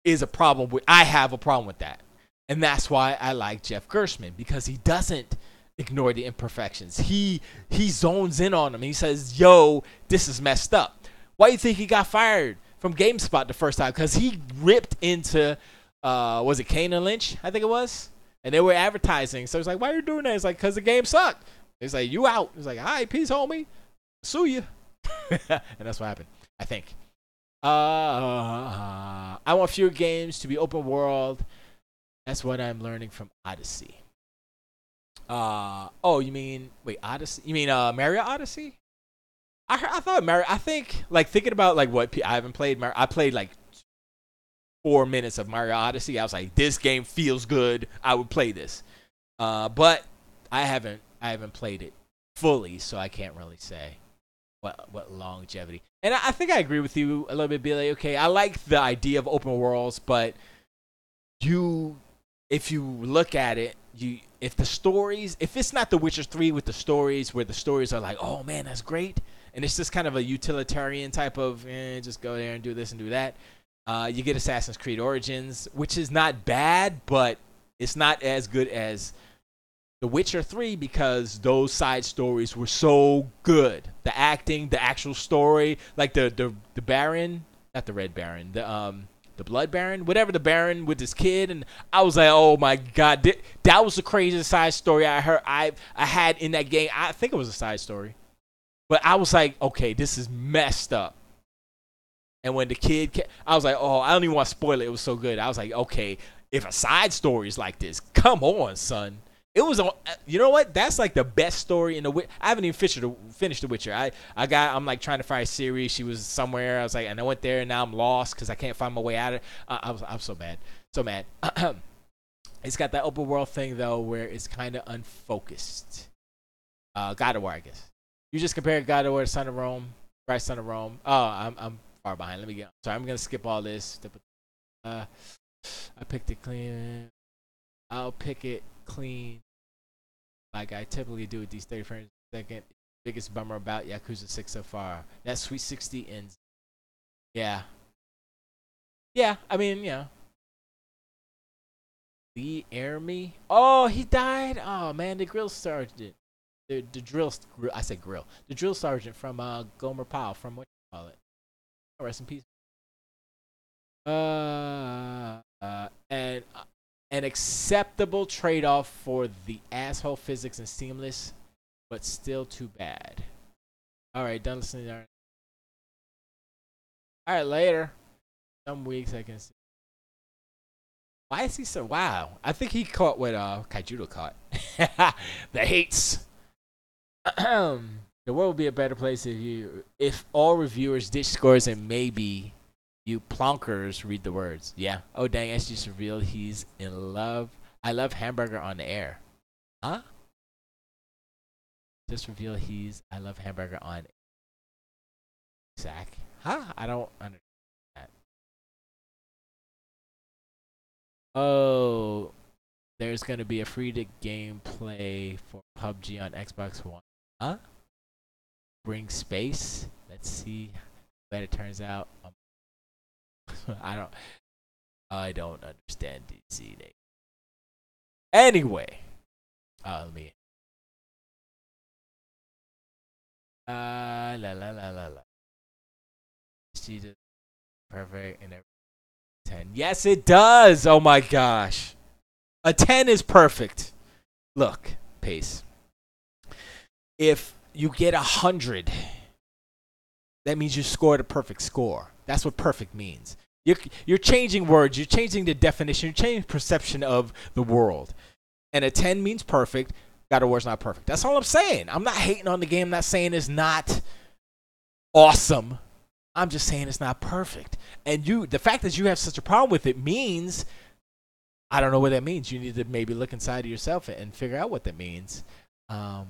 is a problem. I have a problem with that. And that's why I like Jeff Gerstmann, because he doesn't ignore the imperfections. He zones in on them. He says, yo, this is messed up. Why do you think he got fired from GameSpot the first time? Because he ripped into, was it Kane and Lynch? I think it was. And they were advertising. So it's like, why are you doing that? It's like, because the game sucked. It's like, you out. It's like, all right, peace, homie. Sue you. And that's what happened, I think. I want fewer games to be open world. That's what I'm learning from Odyssey. Oh, you mean, wait, Odyssey? You mean Mario Odyssey? I thought Mario, I think, like, thinking about, like, what I haven't played. I played, like, 4 minutes of Mario Odyssey. I was like, this game feels good. I would play this. But I haven't played it fully, so I can't really say what longevity. And I think I agree with you a little bit, Billy. Okay, I like the idea of open worlds, but if you look at it, if it's not The Witcher 3 with the stories where the stories are like, oh man, that's great, and it's just kind of a utilitarian type of, just go there and do this and do that. You get Assassin's Creed Origins, which is not bad, but it's not as good as The Witcher 3 because those side stories were so good. The acting, the actual story, like the Baron, not the Red Baron, the Blood Baron, whatever, the Baron with his kid, and I was like, oh my god, that was the craziest side story I had in that game. I think it was a side story, but I was like, okay, this is messed up. And when the kid, I was like, oh, I don't even want to spoil it. It was so good. I was like, okay, if a side story is like this, come on, son. It was, you know what? That's like the best story in the Witcher. I haven't even finished The Witcher. I'm like trying to find Ciri. She was somewhere. I was like, and I went there, and now I'm lost because I can't find my way out of it. I'm so mad, so mad. It's got that open world thing though, where it's kind of unfocused. God of War, I guess. You just compared God of War to Son of Rome, Christ, Son of Rome. Oh, I'm far behind. Let me get. Sorry, I'm gonna skip all this. I picked it clean. I'll pick it clean, like I typically do with these 30 frames per second. Biggest bummer about Yakuza 6 so far. That Sweet 60 ends. Yeah. Yeah, I mean, yeah. Lee Ermey. Oh, he died. Oh man, the grill sergeant. The drill. I said grill. The drill sergeant from Gomer Pyle from what you call it. Oh, rest in peace. And an acceptable trade-off for the asshole physics and seamless, but still too bad. All right, done listening. All right, later. Some weeks I can see. Why is he so? Wow, I think he caught what Kaijudo caught. The hates. The world would be a better place if all reviewers ditch scores and maybe you plonkers read the words. Yeah. Oh dang! Esgee just revealed he's in love. I love hamburger on the air. Huh? Just reveal he's I love hamburger on Sack. Huh? I don't understand that. Oh, there's gonna be a free to gameplay for PUBG on Xbox One. Huh? Bring space. Let's see how it turns out. I don't. I don't understand DC. Anyway, let me. La la la la la. She did perfect in every 10. Yes, it does. Oh my gosh, a 10 is perfect. Look, Pace. If you get 100, that means you scored a perfect score. That's what perfect means. You're changing words. You're changing the definition. You're changing perception of the world. And a 10 means perfect. God of War's not perfect. That's all I'm saying. I'm not hating on the game. I'm not saying it's not awesome. I'm just saying it's not perfect. And the fact that you have such a problem with it means, I don't know what that means. You need to maybe look inside of yourself and figure out what that means. And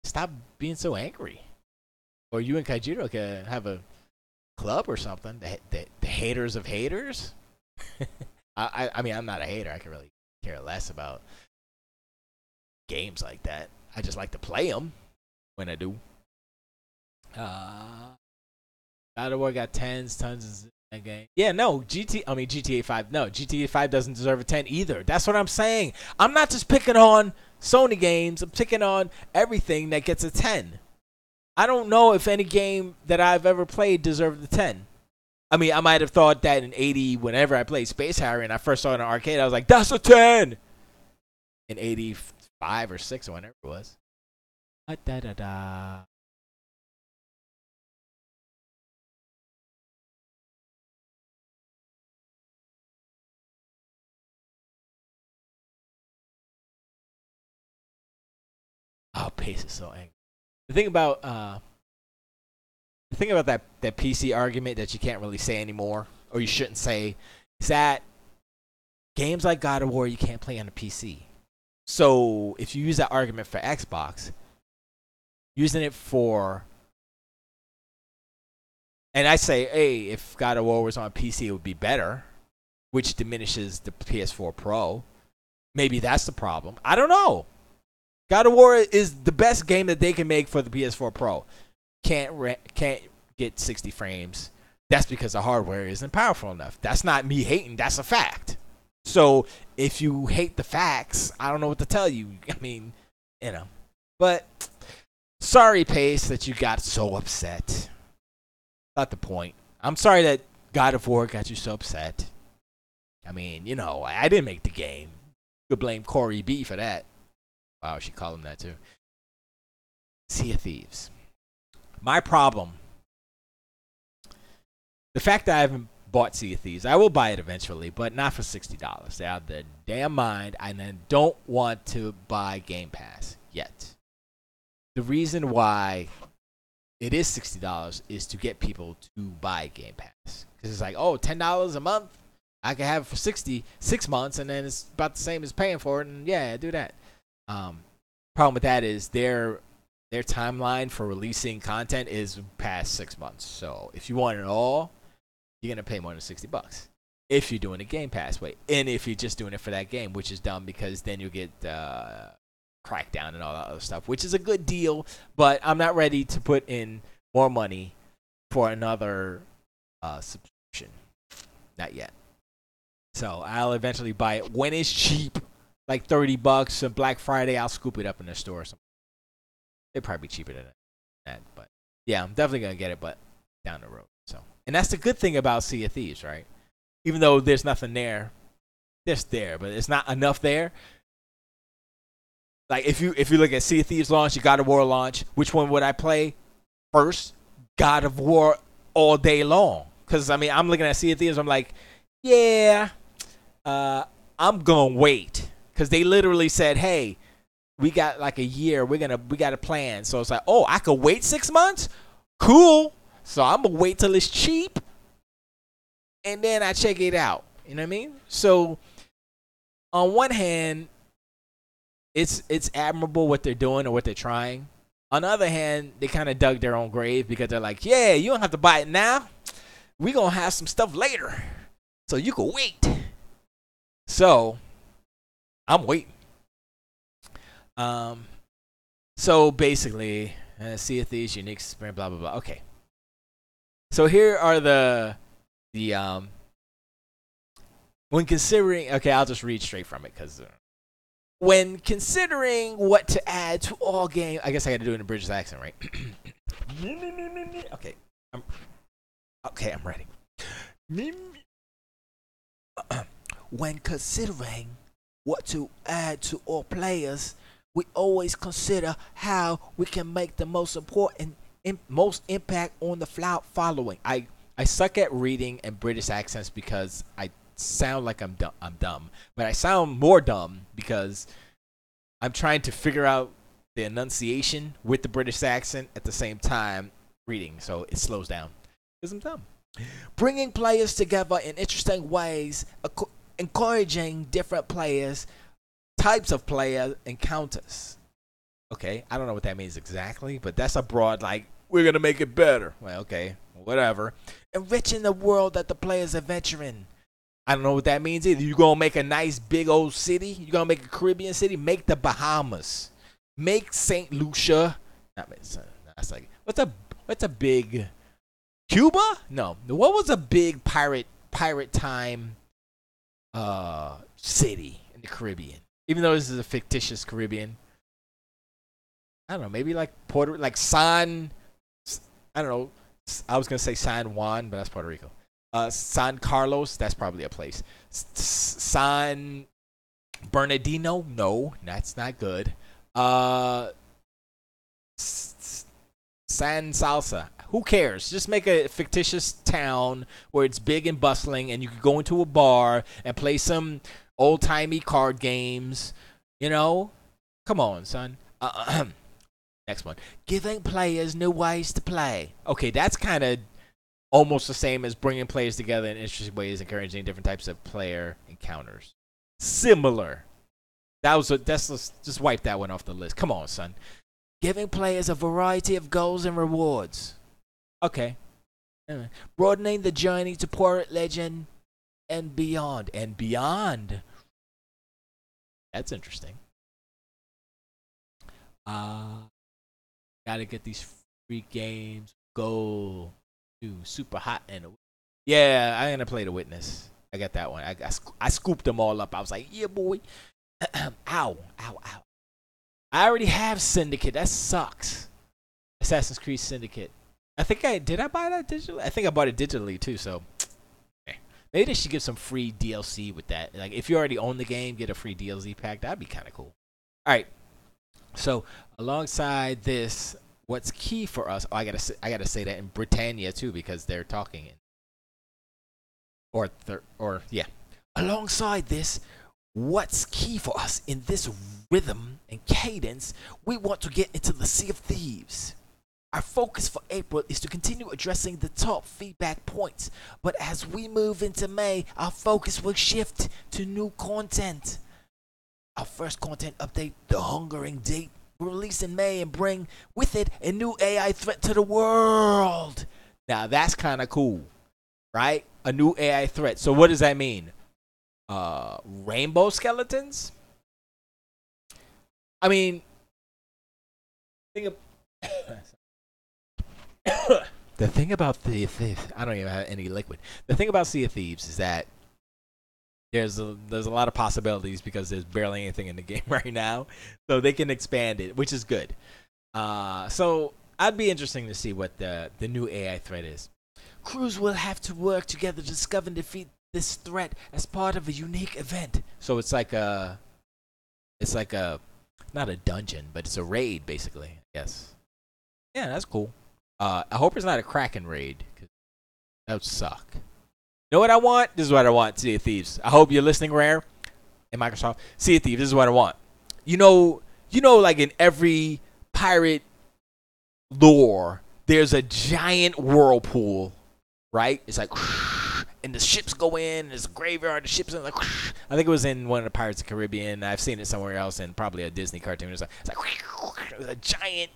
stop being so angry. Or you and Kaijiro can have a club or something. The haters of haters. I mean, I'm not a hater. I can really care less about games like that. I just like to play them when I do. God of War got tons in that game. Yeah, no, GTA 5. No, GTA 5 doesn't deserve a 10 either. That's what I'm saying. I'm not just picking on Sony games. I'm picking on everything that gets a 10. I don't know if any game that I've ever played deserved a 10. I mean, I might have thought that in 80, whenever I played Space Harrier and I first saw it in an arcade, I was like, that's a 10! In 85 or 6 or whenever it was. Da-da-da-da. Oh, Pace is so angry. The thing about that PC argument that you can't really say anymore, or you shouldn't say, is that games like God of War you can't play on the PC. So if you use that argument for Xbox, using it for, and I say, hey, if God of War was on PC, it would be better, which diminishes the PS4 Pro. Maybe that's the problem. I don't know. God of War is the best game that they can make for the PS4 Pro. Can't get 60 frames. That's because the hardware isn't powerful enough. That's not me hating. That's a fact. So if you hate the facts, I don't know what to tell you. I mean, you know. But sorry, Pace, that you got so upset. Not the point. I'm sorry that God of War got you so upset. I mean, you know, I didn't make the game. You could blame Corey B for that. Wow, she called him that too. Sea of Thieves. My problem. The fact that I haven't bought Sea of Thieves, I will buy it eventually, but not for $60. They're out of their damn mind, and I don't want to buy Game Pass yet. The reason why it is $60 is to get people to buy Game Pass. Because it's like, oh, $10 a month? I can have it for 6 months, and then it's about the same as paying for it, and yeah, do that. Problem with that is their timeline for releasing content is past 6 months. So if you want it all, you're gonna pay more than $60 if you're doing a Game Pass way, and if you're just doing it for that game, which is dumb because then you get Crackdown and all that other stuff, which is a good deal. But I'm not ready to put in more money for another subscription, not yet. So I'll eventually buy it when it's cheap. Like $30 on Black Friday, I'll scoop it up in the store or something. It'd probably be cheaper than that, but yeah, I'm definitely gonna get it, but down the road. So, and that's the good thing about Sea of Thieves, right? Even though there's nothing there, there's there, but it's not enough there. Like if you look at Sea of Thieves launch, you God of War launch, which one would I play first? God of War all day long, because I mean I'm looking at Sea of Thieves, I'm like, yeah, I'm gonna wait. Because they literally said, hey, we got like a year. We got a plan. So it's like, oh, I could wait 6 months? Cool. So I'm going to wait till it's cheap. And then I check it out. You know what I mean? So On one hand, it's admirable what they're doing or what they're trying. On the other hand, they kind of dug their own grave because they're like, yeah, you don't have to buy it now. We're going to have some stuff later. So you can wait. So I'm waiting. So basically, Sea of Thieves, unique experience, blah, blah, blah. Okay. So here are the when considering, okay, I'll just read straight from it because when considering what to add to all game, I guess I got to do it in a British accent, right? Okay, I'm ready. When considering what to add to all players, we always consider how we can make the most important, most impact on the following. I suck at reading in British accents because I sound like I'm dumb, but I sound more dumb because I'm trying to figure out the enunciation with the British accent at the same time reading, so it slows down because I'm dumb. Bringing players together in interesting ways, encouraging different players, types of player encounters. Okay, I don't know what that means exactly, but that's a broad, like, we're going to make it better. Well, okay, whatever. Enriching the world that the players adventure in. I don't know what that means either. You going to make a nice big old city? You going to make a Caribbean city? Make the Bahamas. Make St. Lucia. That's like, what's a big... Cuba? No. What was a big pirate time city in the Caribbean? Even though this is a fictitious Caribbean. I don't know, maybe like I don't know. I was going to say San Juan, but that's Puerto Rico. San Carlos, that's probably a place. San Bernardino? No, that's not good. San Salsa. Who cares? Just make a fictitious town where it's big and bustling and you can go into a bar and play some old-timey card games. You know? Come on, son. Next one. Giving players new ways to play. Okay, that's kind of almost the same as bringing players together in interesting ways, encouraging different types of player encounters. Similar. Let's just wipe that one off the list. Come on, son. Giving players a variety of goals and rewards. Okay. Broadening the journey to Pirate Legend and beyond. And beyond. That's interesting. Gotta get these free games. Go to super hot and yeah, I'm gonna play The Witness. I got that one. I scooped them all up. I was like, yeah, boy. Ow. I already have Syndicate. That sucks. Assassin's Creed Syndicate. Did I buy that digitally? I think I bought it digitally too, so maybe they should give some free DLC with that. Like if you already own the game, get a free DLC pack. That'd be kind of cool. All right. So alongside this, what's key for us? Oh, I gotta say that in Britannia too because they're talking. Yeah. Alongside this, what's key for us in this rhythm and cadence? We want to get into the Sea of Thieves. Our focus for April is to continue addressing the top feedback points, but as we move into May, our focus will shift to new content. Our first content update, The Hungering Deep, will release in May and bring with it a new AI threat to the world. Now that's kind of cool, right? A new AI threat. So what does that mean? Rainbow skeletons? I mean, the thing about Sea of Thieves, I don't even have any liquid. The thing about Sea of Thieves is that there's a lot of possibilities because there's barely anything in the game right now, so they can expand it, which is good. So I'd be interesting to see what the new AI threat is. Crews will have to work together to discover and defeat this threat as part of a unique event. So it's like a not a dungeon, but it's a raid basically. Yes. Yeah, that's cool. I hope it's not a Kraken raid, cause that would suck. You know what I want? This is what I want, Sea of Thieves. I hope you're listening, Rare, and Microsoft. Sea of Thieves, this is what I want. You know, like in every pirate lore, there's a giant whirlpool, right? It's like, and the ships go in. And there's a graveyard. The ships in like. I think it was in one of the Pirates of the Caribbean. I've seen it somewhere else, and probably a Disney cartoon. It's like a giant,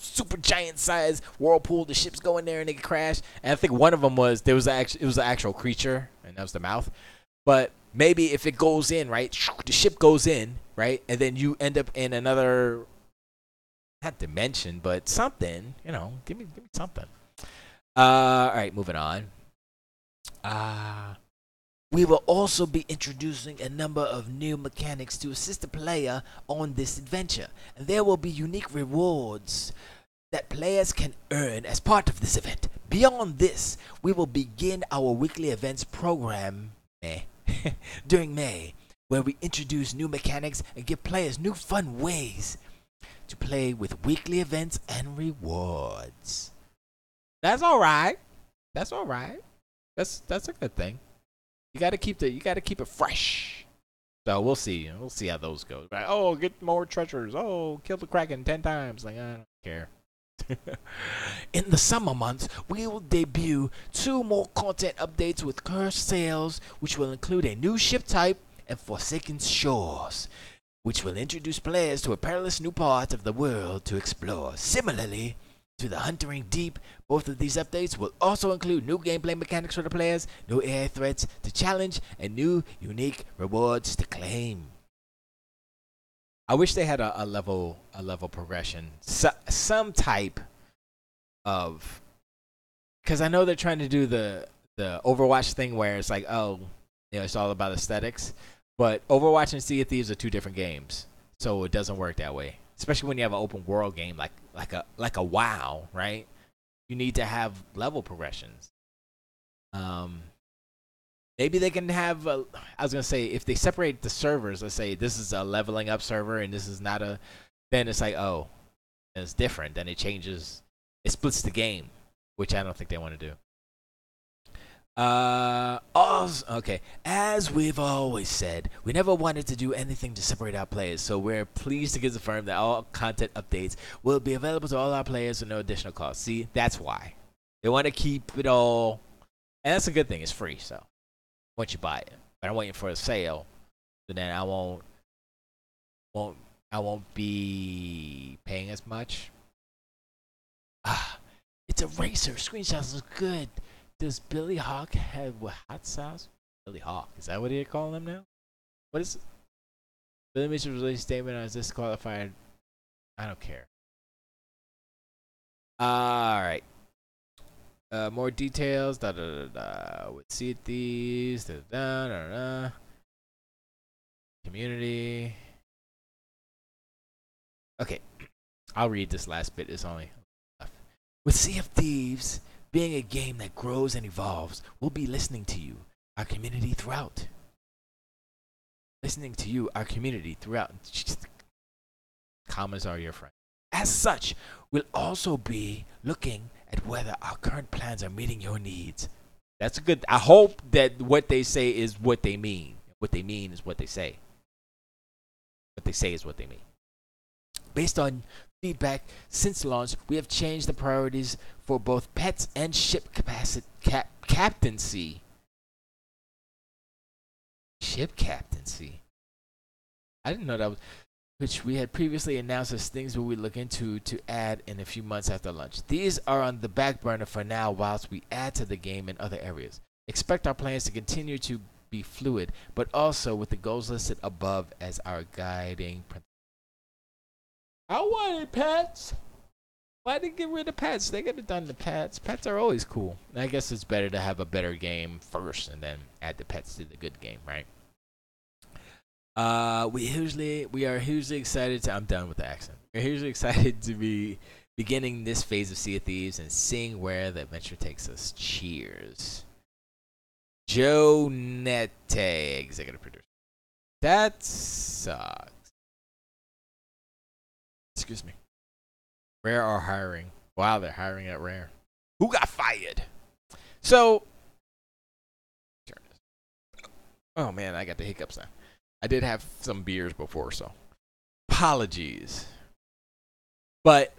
super giant size whirlpool. The ships go in there and they crash. And I think one of them was it was an actual creature, and that was the mouth. But maybe if it goes in, right, the ship goes in, right, and then you end up in another, not dimension, but something. Give me something. All right, moving on. We will also be introducing a number of new mechanics to assist the player on this adventure, and there will be unique rewards that players can earn as part of this event. Beyond this, we will begin our weekly events program during May, where we introduce new mechanics and give players new fun ways to play with weekly events and rewards. That's all right. That's all right. That's a good thing. You gotta keep it fresh. So we'll see. We'll see how those go. Right? Oh, get more treasures. Oh, kill the Kraken 10 times. Like, I don't care. In the summer months, we will debut 2 more content updates with Cursed Sails, which will include a new ship type, and Forsaken Shores, which will introduce players to a perilous new part of the world to explore. Similarly to the Huntering Deep, both of these updates will also include new gameplay mechanics for the players, new AI threats to challenge, and new unique rewards to claim. I wish they had a level progression, some type of, because I know they're trying to do the Overwatch thing where it's like, it's all about aesthetics, but Overwatch and Sea of Thieves are 2 different games, so it doesn't work that way. Especially when you have an open world game like a WoW, right? You need to have level progressions. Maybe they can have. I was gonna say, if they separate the servers, let's say this is a leveling up server and this is not then it's like, it's different. Then it changes. It splits the game, which I don't think they want to do. Okay. As we've always said, we never wanted to do anything to separate our players, so we're pleased to confirm that all content updates will be available to all our players with no additional cost. See, that's why they want to keep it all, and that's a good thing. It's free, so once you buy it, but I'm waiting for a sale, so then I won't be paying as much. It's a racer. Screenshots look good. Does Billy Hawk have hot sauce? Billy Hawk, is that what they call him now? What is it? Billy Mitchell released a statement on disqualified. I don't care. All right. More details. With Sea of Thieves. Community. Okay. I'll read this last bit. It's only enough. With Sea of Thieves being a game that grows and evolves, we'll be listening to you, our community throughout. Commas are your friend. As such, we'll also be looking at whether our current plans are meeting your needs. That's good. I hope that what they say is what they mean. What they mean is what they say. What they say is what they mean. Based on feedback since launch, we have changed the priorities for both pets and ship captaincy. Ship captaincy. I didn't know that was, which we had previously announced as things we would look into to add in a few months after launch. These are on the back burner for now whilst we add to the game in other areas. Expect our plans to continue to be fluid, but also with the goals listed above as our guiding principle. I wanted pets. Why did they get rid of pets? They could have done the pets. Pets are always cool. I guess it's better to have a better game first and then add the pets to the good game, right? We are hugely excited to. I'm done with the accent. We're hugely excited to be beginning this phase of Sea of Thieves and seeing where the adventure takes us. Cheers. Joe Nette, executive producer. That sucks. Excuse me. Rare are hiring. Wow, they're hiring at Rare. Who got fired? So, oh man, I got the hiccups now. I did have some beers before, so apologies. But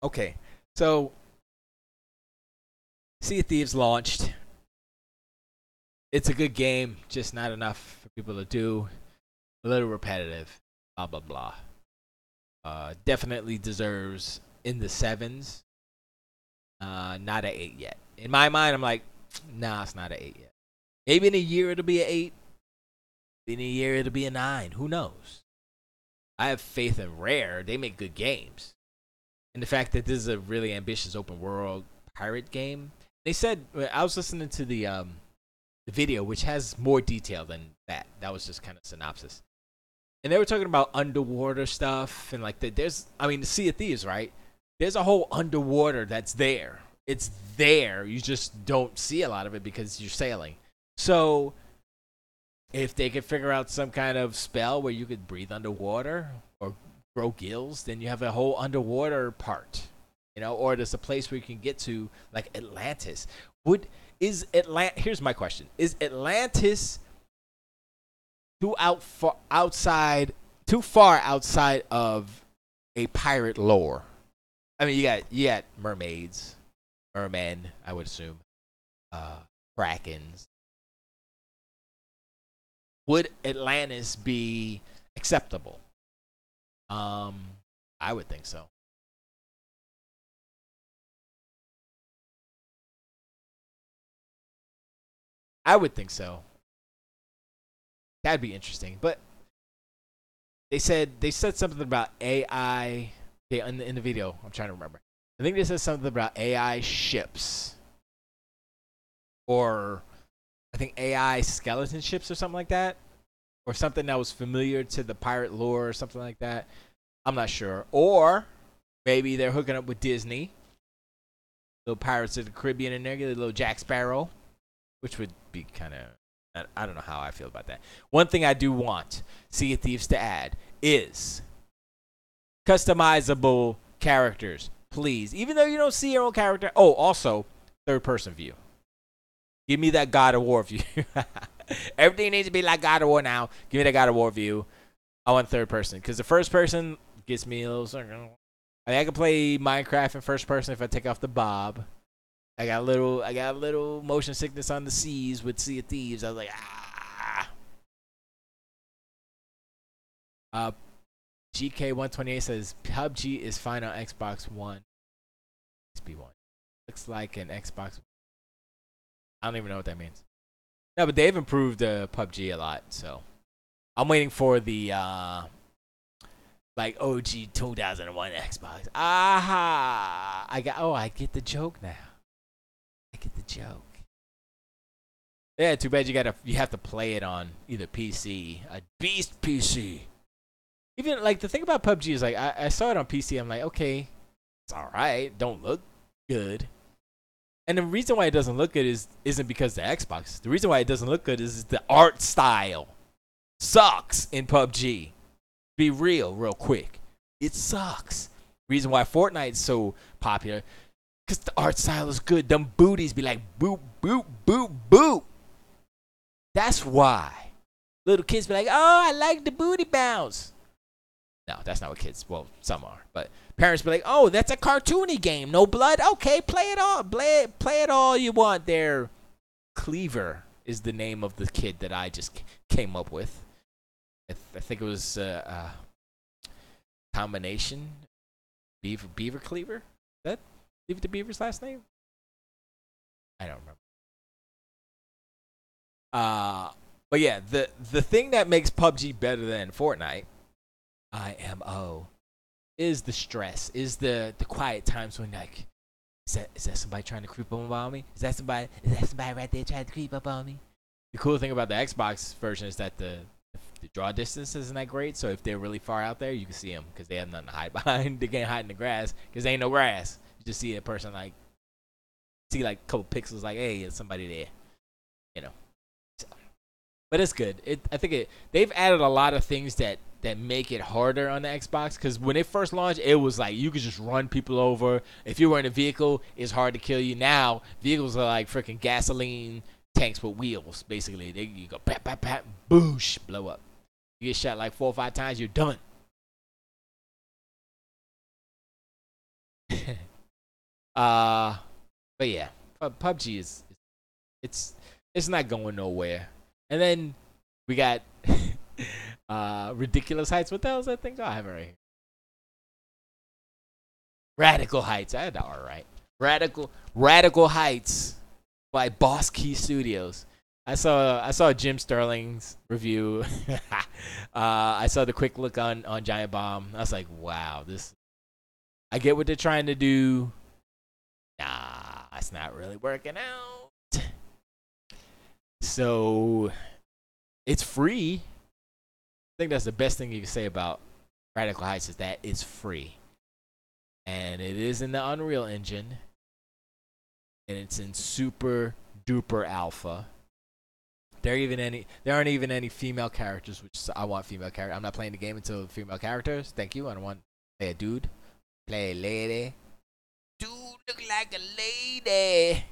Okay, so Sea of Thieves launched. It's a good game, just not enough for people to do. A little repetitive. Blah blah blah. Definitely deserves in the sevens. Not an 8 yet. In my mind, I'm like, nah, it's not an 8 yet. Maybe in a year it'll be an 8. In a year it'll be a 9. Who knows? I have faith in Rare. They make good games. And the fact that this is a really ambitious open world pirate game. They said I was listening to the video, which has more detail than that. That was just kind of synopsis. And they were talking about underwater stuff and like there's the Sea of Thieves, right? There's a whole underwater that's there. It's there. You just don't see a lot of it because you're sailing. So if they could figure out some kind of spell where you could breathe underwater or grow gills, then you have a whole underwater part. Or there's a place where you can get to like Atlantis. Here's my question. Is Atlantis too far outside of a pirate lore? I mean, you got mermaids, mermen, I would assume, krakens. Would Atlantis be acceptable? I would think so. I would think so. That'd be interesting. But they said something about AI. Okay, in the video, I'm trying to remember. I think they said something about AI ships, or I think AI skeleton ships or something like that, or something that was familiar to the pirate lore or something like that. I'm not sure. Or maybe they're hooking up with Disney. Little Pirates of the Caribbean in there, get a little Jack Sparrow, which would be kind of, I don't know how I feel about that. One thing I do want Sea of Thieves to add is customizable characters, please. Even though you don't see your own character. Oh, also, third-person view. Give me that God of War view. Everything needs to be like God of War now. Give me that God of War view. I want third person because the first person gets me a little. I can play Minecraft in first person if I take off the bob. I got a little motion sickness on the seas with Sea of Thieves. I was like, GK128 says PUBG is fine on Xbox One. XB1 looks like an Xbox. I don't even know what that means. No, but they've improved PUBG a lot, so I'm waiting for the like OG 2001 Xbox. Aha! I get the joke now. I get the joke. Yeah, too bad you have to play it on either PC, a beast PC. Even like the thing about PUBG is like I saw it on PC. I'm like, okay, it's all right. Don't look good. And the reason why it doesn't look good isn't because of the Xbox. The reason why it doesn't look good is the art style sucks in PUBG. Be real quick. It sucks. Reason why Fortnite's so popular, because the art style is good. Them booties be like boop, boop, boop, boop. That's why. Little kids be like, oh, I like the booty bounce. No, that's not what kids, well, some are. But parents be like, oh, that's a cartoony game. No blood? Okay, play it all. Play it all you want there. Cleaver is the name of the kid that I just came up with. I think it was a combination. Beaver Cleaver? Is that Leave It to Beaver's last name? I don't remember. But yeah, the thing that makes PUBG better than Fortnite, IMO, is the stress, is the quiet times when like, is that somebody trying to creep up on me? Is that somebody right there trying to creep up on me? The cool thing about the Xbox version is that the draw distance isn't that great, so if they're really far out there, you can see them because they have nothing to hide behind. They can't hide in the grass because there ain't no grass. You just see a person like, see like a couple pixels like, hey, there's somebody there, you know. So, but it's good. I think they've added a lot of things that make it harder on the Xbox, because when it first launched, it was like you could just run people over. If you were in a vehicle, it's hard to kill you. Now vehicles are like freaking gasoline tanks with wheels. Basically, you go pat pat pat, boosh, blow up. You get shot like 4 or 5 times, you're done. uh, but yeah, PUBG is it's it's not going nowhere. And then we got Ridiculous Heights. What the hell is that thing? Oh, I have it right here. Radical Heights. I had that all right. Radical Heights by Boss Key Studios. I saw Jim Sterling's review. I saw the quick look on Giant Bomb. I was like, wow, this. I get what they're trying to do. Nah, it's not really working out. So it's free. I think that's the best thing you can say about Radical Heights is that it's free, and it is in the Unreal Engine, and it's in super duper alpha. There aren't even any female characters, which I want female characters. I'm not playing the game until female characters. Thank you. I don't want play a dude, play a lady. Dude look like a lady.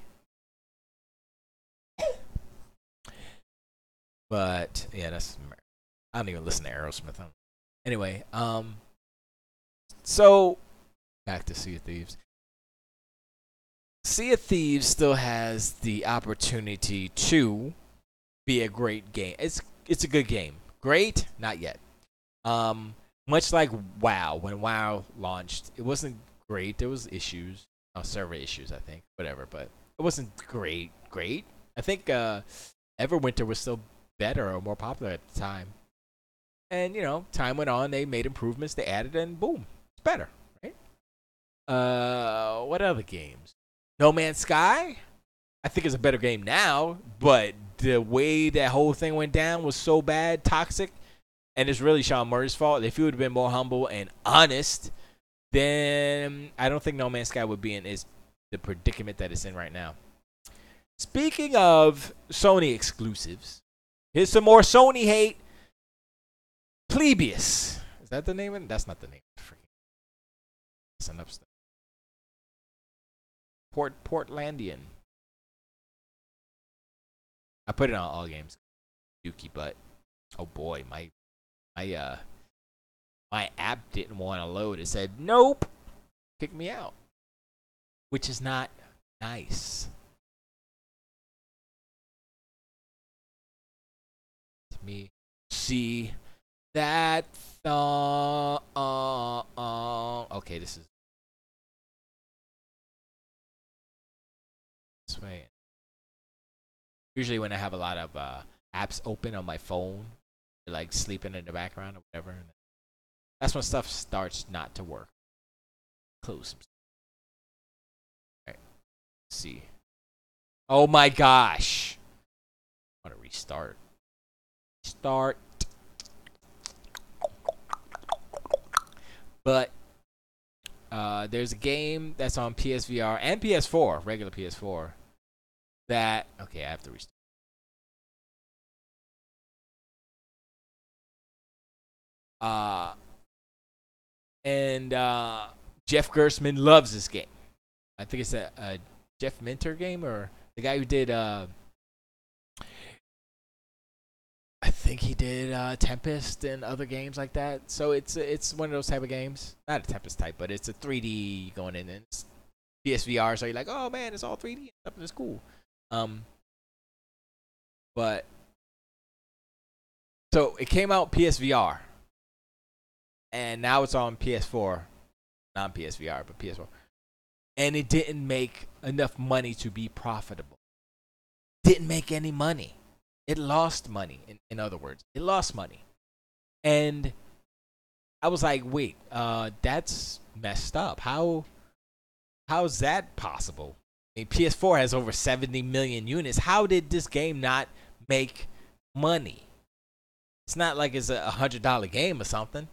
But yeah, I don't even listen to Aerosmith. Anyway, so back to Sea of Thieves. Sea of Thieves still has the opportunity to be a great game. It's a good game. Great, not yet. Much like WoW, when WoW launched, it wasn't great. There was issues, server issues, I think, whatever. But it wasn't great. I think Everwinter was still better or more popular at the time. And time went on. They made improvements. They added, and boom, it's better, right? What other games? No Man's Sky. I think it's a better game now, but the way that whole thing went down was so bad, toxic, and it's really Sean Murray's fault. If he would have been more humble and honest, then I don't think No Man's Sky would be in the predicament that it's in right now. Speaking of Sony exclusives, here's some more Sony hate. Plebius. Is that the name? That's not the name. That's enough stuff. Portlandian. I put it on all games. Yuki, but oh boy, my app didn't want to load. It said nope, kick me out, which is not nice. Let me see that song. Okay, this is this way. Usually when I have a lot of apps open on my phone, like sleeping in the background or whatever, that's when stuff starts not to work. Close. All right. Let's see. Oh my gosh. I want to restart. Start. But there's a game that's on PSVR and PS4, regular PS4. That okay, I have to restart. And Jeff Gerstmann loves this game. I think it's a Jeff Minter game, or the guy who did. I think he did Tempest and other games like that. So it's one of those type of games. Not a Tempest type, but it's a 3D going in, and it's PSVR. So you're like, oh man, it's all 3D. It's cool. But so it came out PSVR, and now it's on PS4, not PSVR, but PS4, and it didn't make enough money to be profitable. Didn't make any money. It lost money. In other words, it lost money, and I was like, wait, that's messed up. How's that possible? I mean, PS4 has over 70 million units. How did this game not make money? It's not like it's a $100 game or something.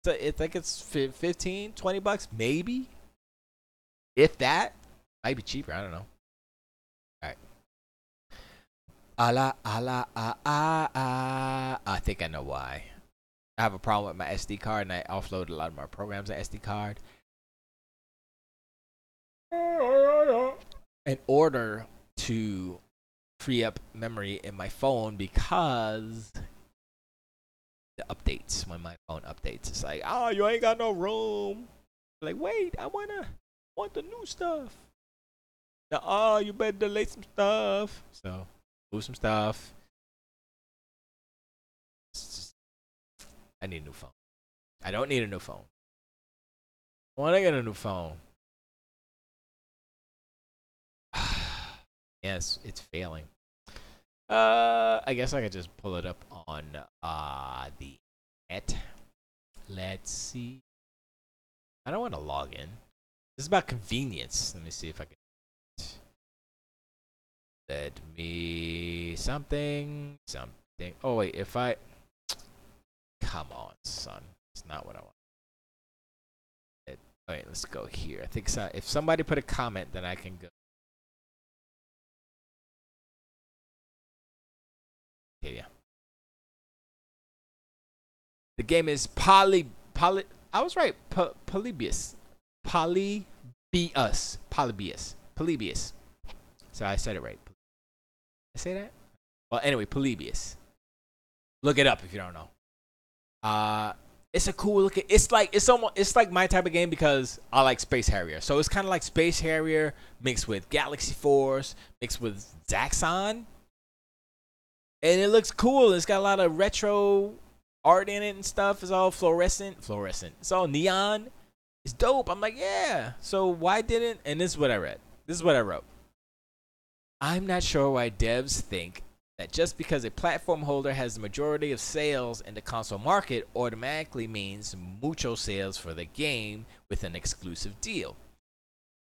So it's like it's 15, 20 bucks, maybe. If that, might be cheaper. I don't know. All right. I think I know why. I have a problem with my SD card, and I offloaded a lot of my programs on SD card. In order to free up memory in my phone, because the updates, when my phone updates, it's like, oh, you ain't got no room. Like, wait, I wanna want the new stuff. Now, oh, you better delay some stuff. So, move some stuff. I need a new phone. I don't need a new phone. I want to get a new phone. Yes, it's failing. I guess I could just pull it up on the net. Let's see. I don't want to log in. This is about convenience. Let me see if I can. Let me something. Oh wait, if I come on, son, it's not what I want. All right, let's go here. I think so. If somebody put a comment, then I can go. Okay, yeah. The game is I was right. Polybius. Polybius. So I said it right. I say that? Well, anyway, Polybius. Look it up if you don't know. It's a cool look. It's like my type of game because I like Space Harrier. So it's kind of like Space Harrier mixed with Galaxy Force mixed with Zaxxon, and it looks cool. It's got a lot of retro art in it and stuff. It's all fluorescent. It's all neon. It's dope. I'm like, yeah. So why didn't? And this is what I read. This is what I wrote. I'm not sure why devs think that just because a platform holder has the majority of sales in the console market automatically means mucho sales for the game with an exclusive deal.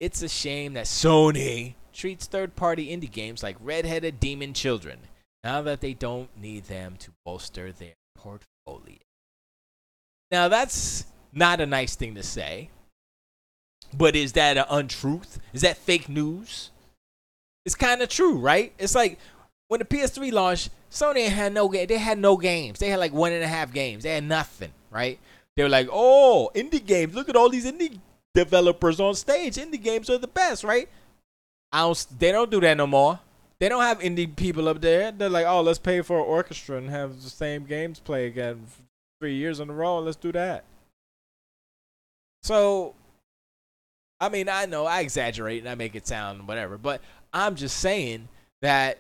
It's a shame that Sony treats third-party indie games like red-headed demon children now that they don't need them to bolster their portfolio. Now, that's not a nice thing to say, but is that an untruth? Is that fake news? It's kind of true, right? It's like when the PS3 launched, Sony had no game. They had no games. They had like 1.5 games. They had nothing, right? They were like, oh, indie games. Look at all these indie developers on stage. Indie games are the best, right? They don't do that no more. They don't have indie people up there. They're like, oh, let's pay for an orchestra and have the same games play again 3 years in a row. Let's do that. So, I mean, I know I exaggerate and I make it sound whatever, but I'm just saying that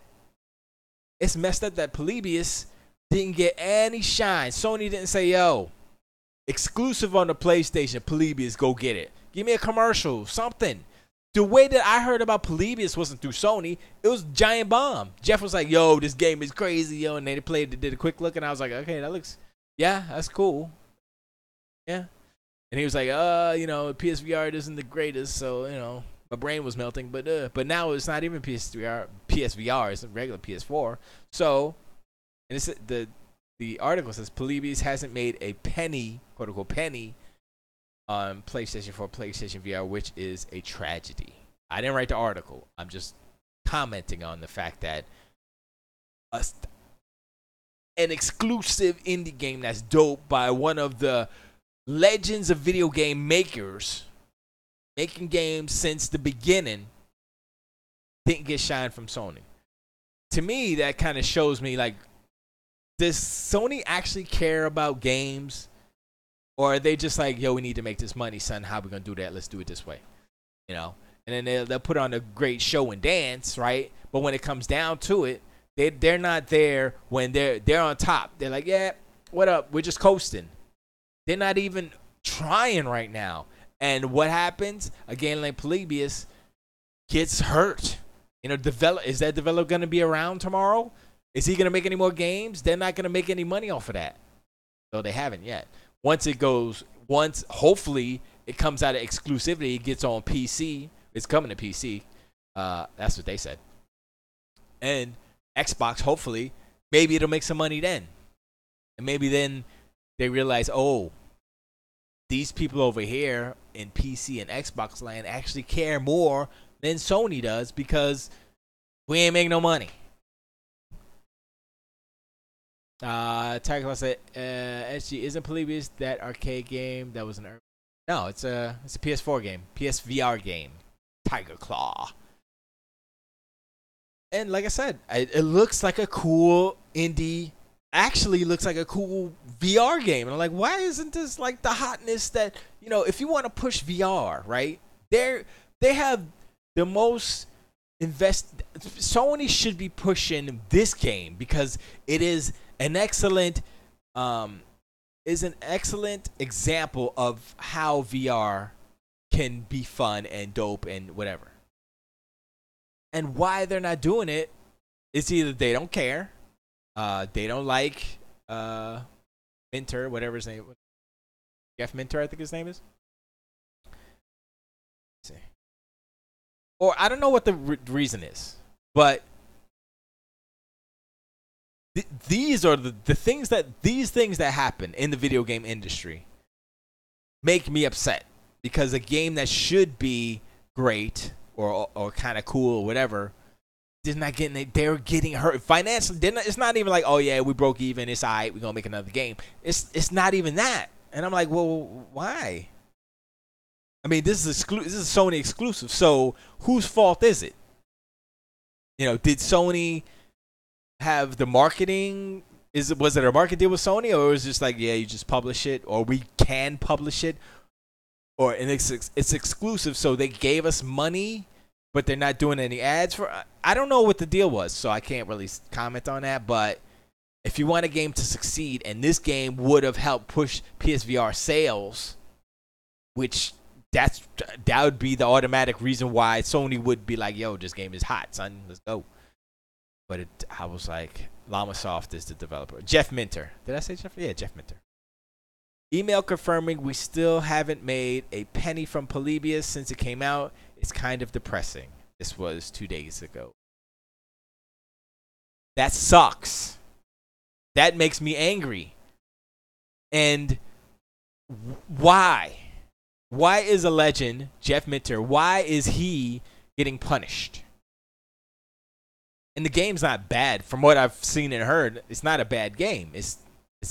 it's messed up that Polybius didn't get any shine. Sony didn't say, yo, exclusive on the PlayStation, Polybius, go get it. Give me a commercial, something. The way that I heard about Polybius wasn't through Sony. It was Giant Bomb. Jeff was like, yo, this game is crazy, yo. And they did a quick look, and I was like, okay, that's cool. Yeah. And he was like, PSVR isn't the greatest, so, my brain was melting, but now it's not even PSVR, it's a regular PS4. So, and it's the article says Polybius hasn't made a penny, quote unquote penny, on PlayStation 4, PlayStation VR, which is a tragedy. I didn't write the article. I'm just commenting on the fact that an exclusive indie game that's dope by one of the legends of video game makers, making games since the beginning, didn't get shine from Sony. To me, that kind of shows me, like, does Sony actually care about games? Or are they just like, yo, we need to make this money, son. How are we going to do that? Let's do it this way. And then they'll put on a great show and dance, right? But when it comes down to it, they're not there when they're on top. They're like, yeah, what up? We're just coasting. They're not even trying right now. And what happens? Again, like Polybius gets hurt. Is that developer going to be around tomorrow? Is he going to make any more games? They're not going to make any money off of that. So they haven't yet. Once hopefully it comes out of exclusivity, it gets on PC. It's coming to PC. That's what they said. And Xbox, hopefully, maybe it'll make some money then. And maybe then they realize, oh, these people over here in PC and Xbox land actually care more than Sony does because we ain't making no money. Tiger said, Esgee, isn't Polybius that arcade game that was an No, it's a PS4 game, PSVR game, Tiger Claw. And like I said, it looks like a cool indie. Actually, looks like a cool VR game. And I'm like, why isn't this like the hotness that if you want to push VR, right? They have the most Sony should be pushing this game because it is an excellent example of how VR can be fun and dope and whatever. And why they're not doing it is either they don't care, they don't like Minter, whatever his name, Jeff Minter, I think his name is. Let's see. Or I don't know what the reason is, but these are the things that happen in the video game industry make me upset because a game that should be great or kind of cool or whatever, they're getting hurt financially. It's not even like, oh yeah, we broke even, it's all right, we're gonna make another game. It's not even that. And I'm like, well, why? I mean, this is Sony exclusive, so whose fault is it? Did Sony have the marketing? Was it a market deal with Sony, or was it just like, yeah, you just publish it, or we can publish it, and it's exclusive, so they gave us money, but they're not doing any ads for. I don't know what the deal was, so I can't really comment on that. But if you want a game to succeed, and this game would have helped push PSVR sales, which that would be the automatic reason why Sony would be like, yo, this game is hot, son, let's go. But I was like, Llamasoft is the developer. Jeff Minter. Did I say Jeff? Yeah, Jeff Minter. Email confirming we still haven't made a penny from Polybius since it came out. It's kind of depressing. This was 2 days ago. That sucks. That makes me angry. And why? Why is a legend, Jeff Minter, why is he getting punished? And the game's not bad. From what I've seen and heard, it's not a bad game. It's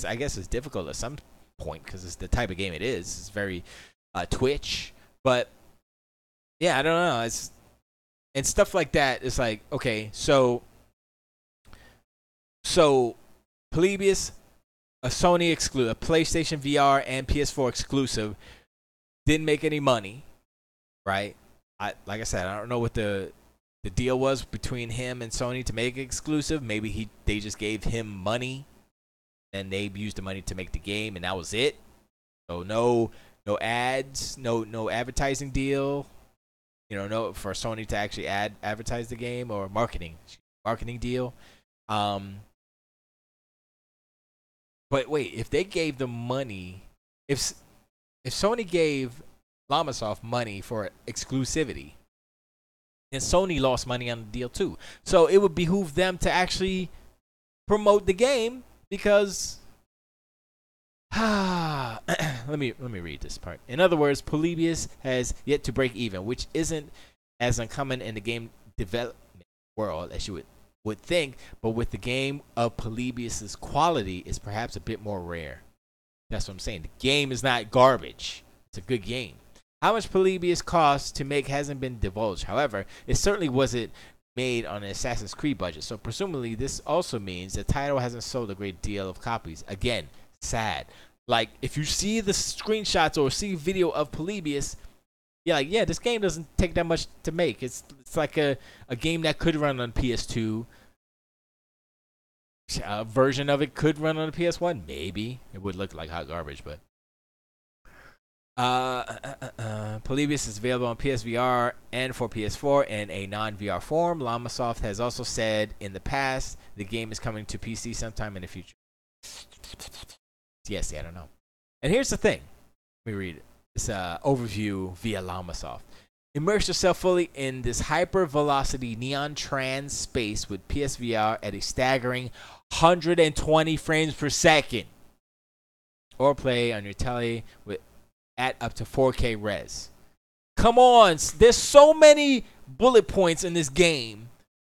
I guess it's difficult at some point because it's the type of game it is. It's very Twitch. But yeah, I don't know. And stuff like that. It's like, okay, so Polybius, a Sony exclusive, a PlayStation VR and PS4 exclusive, didn't make any money, right? Like I said, I don't know what the deal was between him and Sony to make it exclusive. Maybe they just gave him money, and they used the money to make the game, and that was it. So no ads, no advertising deal. No for Sony to actually advertise the game or marketing deal. But wait, if they gave them money, if Sony gave Llamasoft money for exclusivity, then Sony lost money on the deal too. So it would behoove them to actually promote the game because let me read this part. In other words, Polybius has yet to break even, which isn't as uncommon in the game development world as you would think, but with the game of Polybius's quality is perhaps a bit more rare. That's what I'm saying. The game is not garbage. It's a good game. How much Polybius cost to make hasn't been divulged. However, it certainly wasn't made on an Assassin's Creed budget, so presumably this also means the title hasn't sold a great deal of copies. Again, sad. Like, if you see the screenshots or see video of Polybius, you're like, yeah, this game doesn't take that much to make. It's like a game that could run on PS2. A version of it could run on a PS1. Maybe. It would look like hot garbage, but Polybius is available on PSVR and for PS4 in a non-VR form. Llamasoft has also said in the past the game is coming to PC sometime in the future. Yes, I don't know. And here's the thing. Let me read it. It's an overview via Llamasoft. Immerse yourself fully in this hyper-velocity neon trans space with PSVR at a staggering 120 frames per second. Or play on your telly at up to 4K res. Come on, there's so many bullet points in this game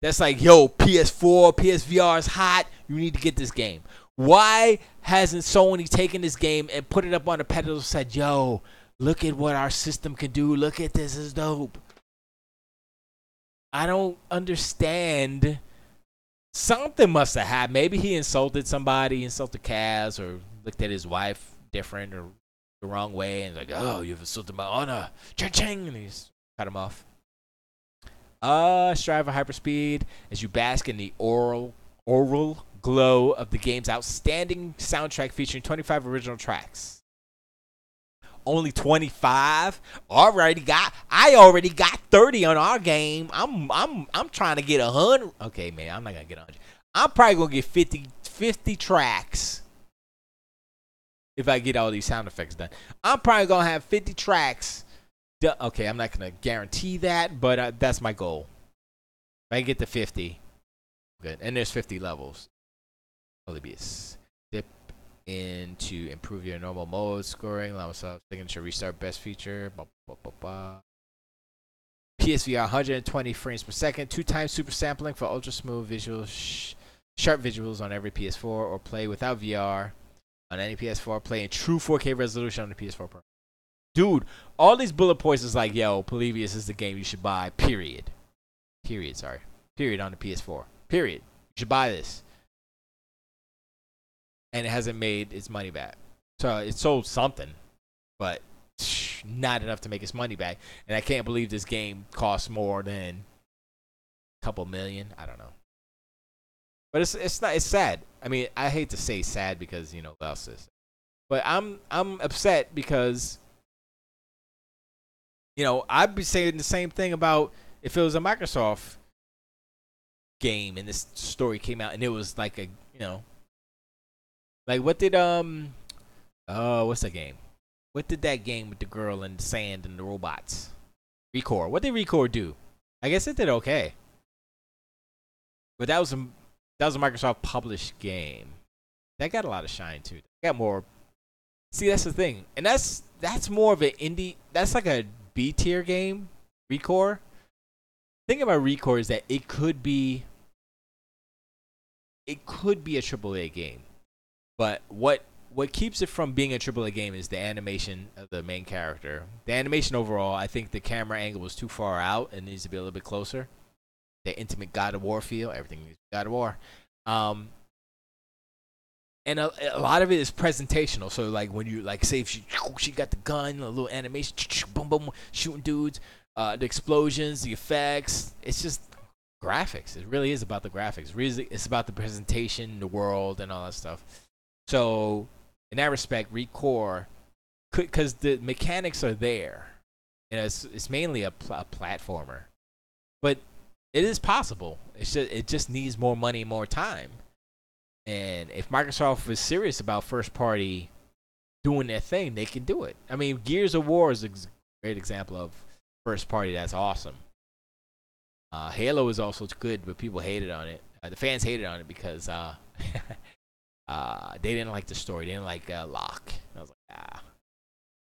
that's like, yo, PS4, PSVR is hot. You need to get this game. Why hasn't Sony taken this game and put it up on a pedestal and said, yo, look at what our system can do. Look at this, is dope. I don't understand. Something must have happened. Maybe he insulted somebody, insulted Kaz, or looked at his wife different or the wrong way and like, oh, you've insulted my honor. Cha-ching. And he's Cut him off. Strive for hyperspeed as you bask in the oral glow of the game's outstanding soundtrack featuring 25 original tracks. Only 25? I already got 30 on our game. I'm trying to get 100. Okay, man, I'm not gonna get 100. I'm probably gonna get 50 tracks if I get all these sound effects done. I'm probably gonna have 50 tracks. Okay, I'm not gonna guarantee that, but that's my goal. If I get to 50, good. And there's 50 levels. Oblivious. Dip in to improve your normal mode scoring. Allow myself signature restart best feature. PSVR 120 frames per second. 2x super sampling for ultra smooth visuals. Sharp visuals on every PS4 or play without VR on any PS4. Play in true 4K resolution on the PS4 Pro. Dude, all these bullet points is like, yo, Polybius is the game you should buy, period. Period on the PS4. Period. You should buy this. And it hasn't made its money back. So it sold something, but not enough to make its money back. And I can't believe this game costs more than a couple million. I don't know. But it's sad. I mean, I hate to say sad because, you know, what else is. But I'm upset because, you know, I'd be saying the same thing about if it was a Microsoft game and this story came out and it was like a, you know, like what did what's that game? What did that game with the girl and the sand and the robots? Recore. What did Recore do? I guess it did okay. But that was a Microsoft published game. That got a lot of shine too. Got more. See, that's the thing. And that's more of an indie, that's like a B tier game, Recore. The thing about Recore is that it could be a AAA game. But what keeps it from being a AAA game is the animation of the main character. The animation overall, I think the camera angle was too far out and needs to be a little bit closer. The intimate God of War feel, everything needs God of War. And a lot of it is presentational. So like when you like say if she got the gun, a little animation, boom boom, shooting dudes, the explosions, the effects. It's just graphics. It really is about the graphics. Really, it's about the presentation, the world, and all that stuff. So in that respect, Recore, because the mechanics are there, and it's mainly a platformer, but it is possible. It just needs more money, more time. And if Microsoft was serious about first party doing their thing, they can do it. I mean, Gears of War is a great example of first party that's awesome. Halo is also good, but people hated on it. The fans hated on it because they didn't like the story. They didn't like Locke. I was like, ah.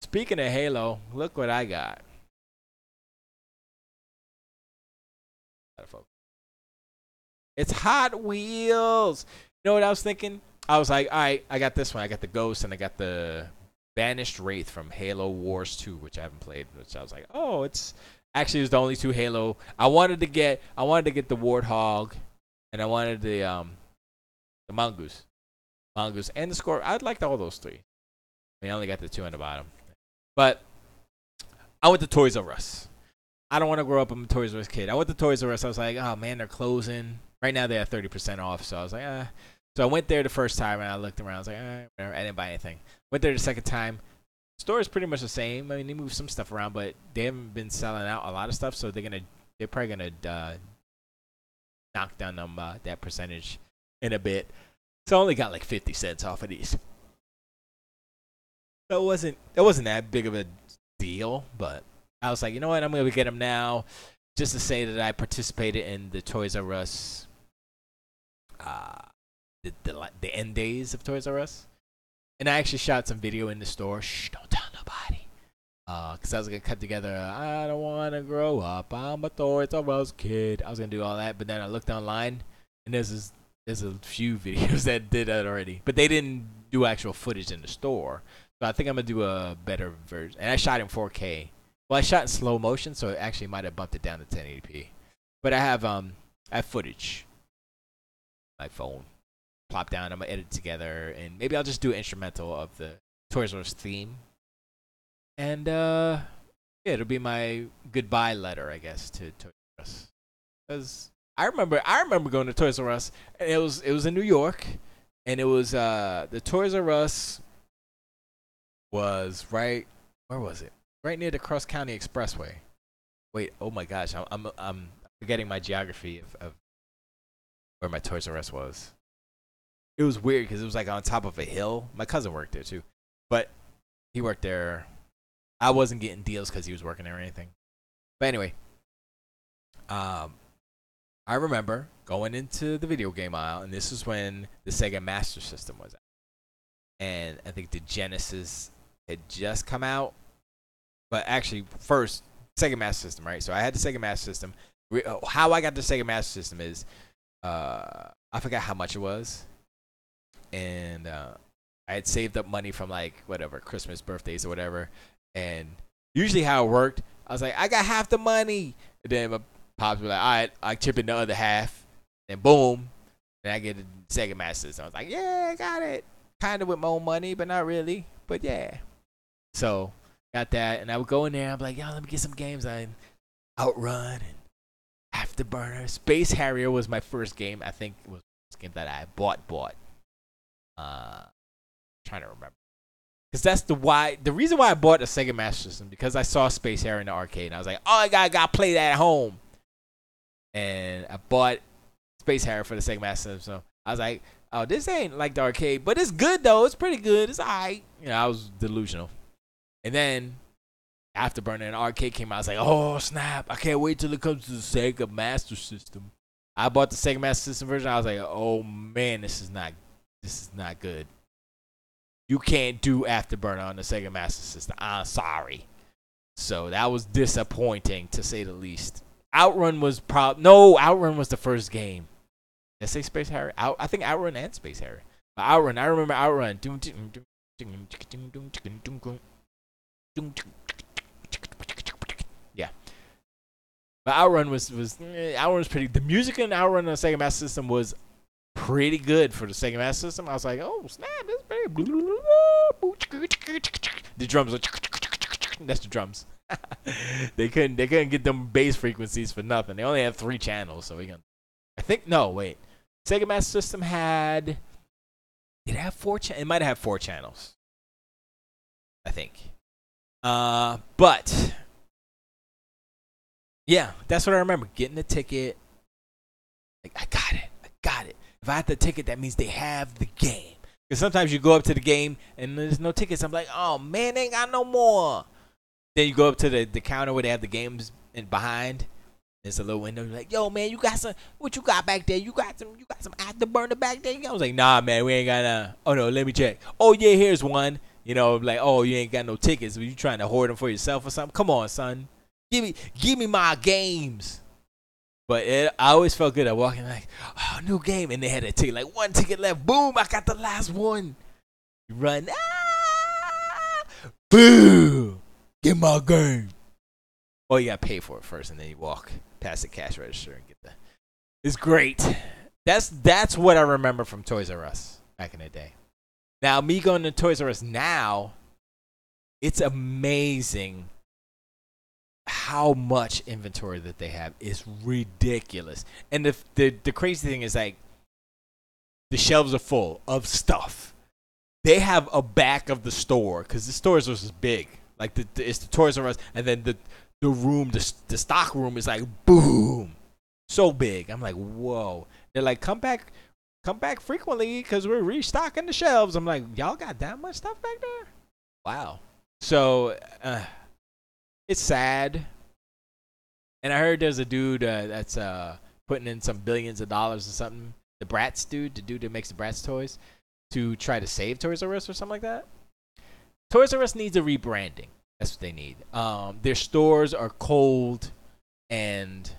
Speaking of Halo, look what I got. It's Hot Wheels. You know what I was thinking? I was like, all right, I got this one. I got the Ghost and I got the Banished Wraith from Halo Wars 2, which I haven't played. Which I was like, oh, it's actually the only two Halo. I wanted to get the Warthog, and I wanted the Mongoose, and the Scorpion. I'd like all those three. I mean, I only got the two on the bottom, but I went to Toys R Us. I don't want to grow up. I'm a Toys R Us kid. I went to Toys R Us. I was like, oh man, they're closing. Right now they have 30% off. So I was like, ah. So I went there the first time and I looked around. I was like, whatever. I didn't buy anything. Went there the second time. Store is pretty much the same. I mean, they moved some stuff around, but they haven't been selling out a lot of stuff. So they're probably gonna knock down them that percentage in a bit. So I only got like 50 cents off of these. So it wasn't that big of a deal, but I was like, you know what? I'm gonna get them now, just to say that I participated in the Toys R Us, the end days of Toys R Us, and I actually shot some video in the store. Shh, don't tell nobody, because I was gonna cut together. I don't want to grow up. I'm a Toys R Us kid. I was gonna do all that, but then I looked online, and there's a few videos that did that already, but they didn't do actual footage in the store. So I think I'm gonna do a better version, and I shot in 4K. Well, I shot in slow motion, so it actually might have bumped it down to 1080p. But I have footage. My phone. Plop down. I'm gonna edit it together, and maybe I'll just do an instrumental of the Toys R Us theme. And yeah, Yeah, it'll be my goodbye letter, I guess, to Toys R Us. Because I remember going to Toys R Us, and it was in New York, and it was the Toys R Us was right. Where was it? Right near the Cross County Expressway. Wait, oh my gosh, I'm forgetting my geography of where my Toys R Us was. It was weird because it was like on top of a hill. My cousin worked there too, but he worked there. I wasn't getting deals because he was working there or anything. But anyway, I remember going into the video game aisle, and this was when the Sega Master System was out, and I think the Genesis had just come out. But actually, first Sega Master System, right? So I had the Sega Master System. How I got the Sega Master System is, I forgot how much it was, and I had saved up money from like whatever Christmas, birthdays, or whatever. And usually how it worked, I was like, I got half the money. And then my pops were like, all right, I chip in the other half. And boom, and I get a Sega Master System. I was like, yeah, I got it. Kind of with my own money, but not really. But yeah. So got that, and I would go in there. I'm like, yo, let me get some games. I Outrun and Afterburner. Space Harrier was my first game. I think it was the first game that I bought. Trying to remember. Because that's the reason why I bought a Sega Master System, because I saw Space Harrier in the arcade, and I was like, oh, I gotta play that at home. And I bought Space Harrier for the Sega Master System. So I was like, oh, this ain't like the arcade, but it's good though. It's pretty good. It's alright. You know, I was delusional. And then Afterburner and arcade came out. I was like, oh snap! I can't wait till it comes to the Sega Master System. I bought the Sega Master System version. I was like, oh man, this is not good. You can't do Afterburner on the Sega Master System. I'm sorry. So that was disappointing, to say the least. Outrun was Outrun was the first game. Did I say Space Harrier? I think Outrun and Space Harrier. But Outrun, I remember Outrun. Yeah. But Outrun was pretty. The music in Outrun on the Sega Master System was pretty good for the Sega Master System. I was like, oh snap, this pretty. The drums are. That's the drums. They couldn't get them bass frequencies for nothing. They only had 3 channels, so we can. I think no, wait. Sega Master System had. Did it have 4 channels? It might have had 4 channels. I think. But yeah, that's what I remember. Getting the ticket. Like, I got it. If I have the ticket, that means they have the game. Because sometimes you go up to the game and there's no tickets. I'm like, oh man, they ain't got no more. Then you go up to the counter where they have the games and behind. There's a little window. You're like, yo man, you got some? What you got back there? You got some Afterburner back there? I was like, nah man, we ain't got none. Oh no, let me check. Oh yeah, here's one. You know, like, oh, you ain't got no tickets. Are you trying to hoard them for yourself or something? Come on, son. Give me my games. But I always felt good at walking like, oh, new game. And they had a ticket, like 1 ticket left. Boom, I got the last one. You run. Boom. Get my game. Oh, you got to pay for it first, and then you walk past the cash register and get the. It's great. That's what I remember from Toys R Us back in the day. Now, me going to Toys R Us now, it's amazing how much inventory that they have. Is ridiculous. And the crazy thing is, like, the shelves are full of stuff. They have a back of the store, because the stores are just big. Like, it's the Toys R Us, and then the room, the stock room is like, boom. So big. I'm like, whoa. They're like, come back frequently because we're restocking the shelves. I'm like, y'all got that much stuff back there? Wow. So it's sad. And I heard there's a dude that's putting in some billions of dollars or something. The Bratz dude, the dude that makes the Bratz toys, to try to save Toys R Us or something like that. Toys R Us needs a rebranding. That's what they need. Their stores are cold and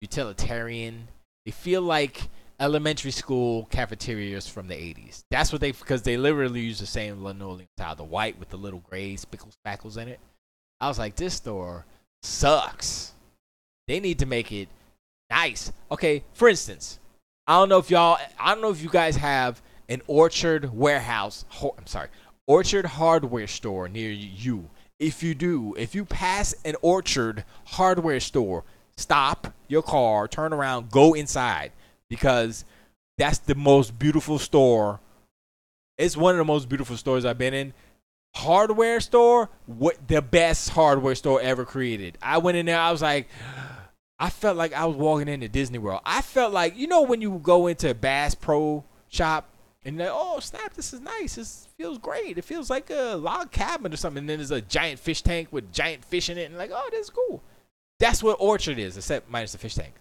utilitarian. They feel like elementary school cafeterias from the 80s. That's what because they literally use the same linoleum tile, the white with the little gray spackles in it. I was like, this store sucks. They need to make it nice. Okay, for instance, I don't know if you guys have an Orchard Hardware store near you. If you pass an Orchard hardware store, stop your car, turn around, go inside, because that's the most beautiful store. It's one of the most beautiful stores I've been in. Hardware store, what the best hardware store ever created. I went in there, I was like, I felt like I was walking into Disney World. I felt like, when you go into a Bass Pro Shop and you're like, oh snap, this is nice. This feels great. It feels like a log cabin or something. And then there's a giant fish tank with giant fish in it, and like, oh, this is cool. That's what Orchard is, except minus the fish tank.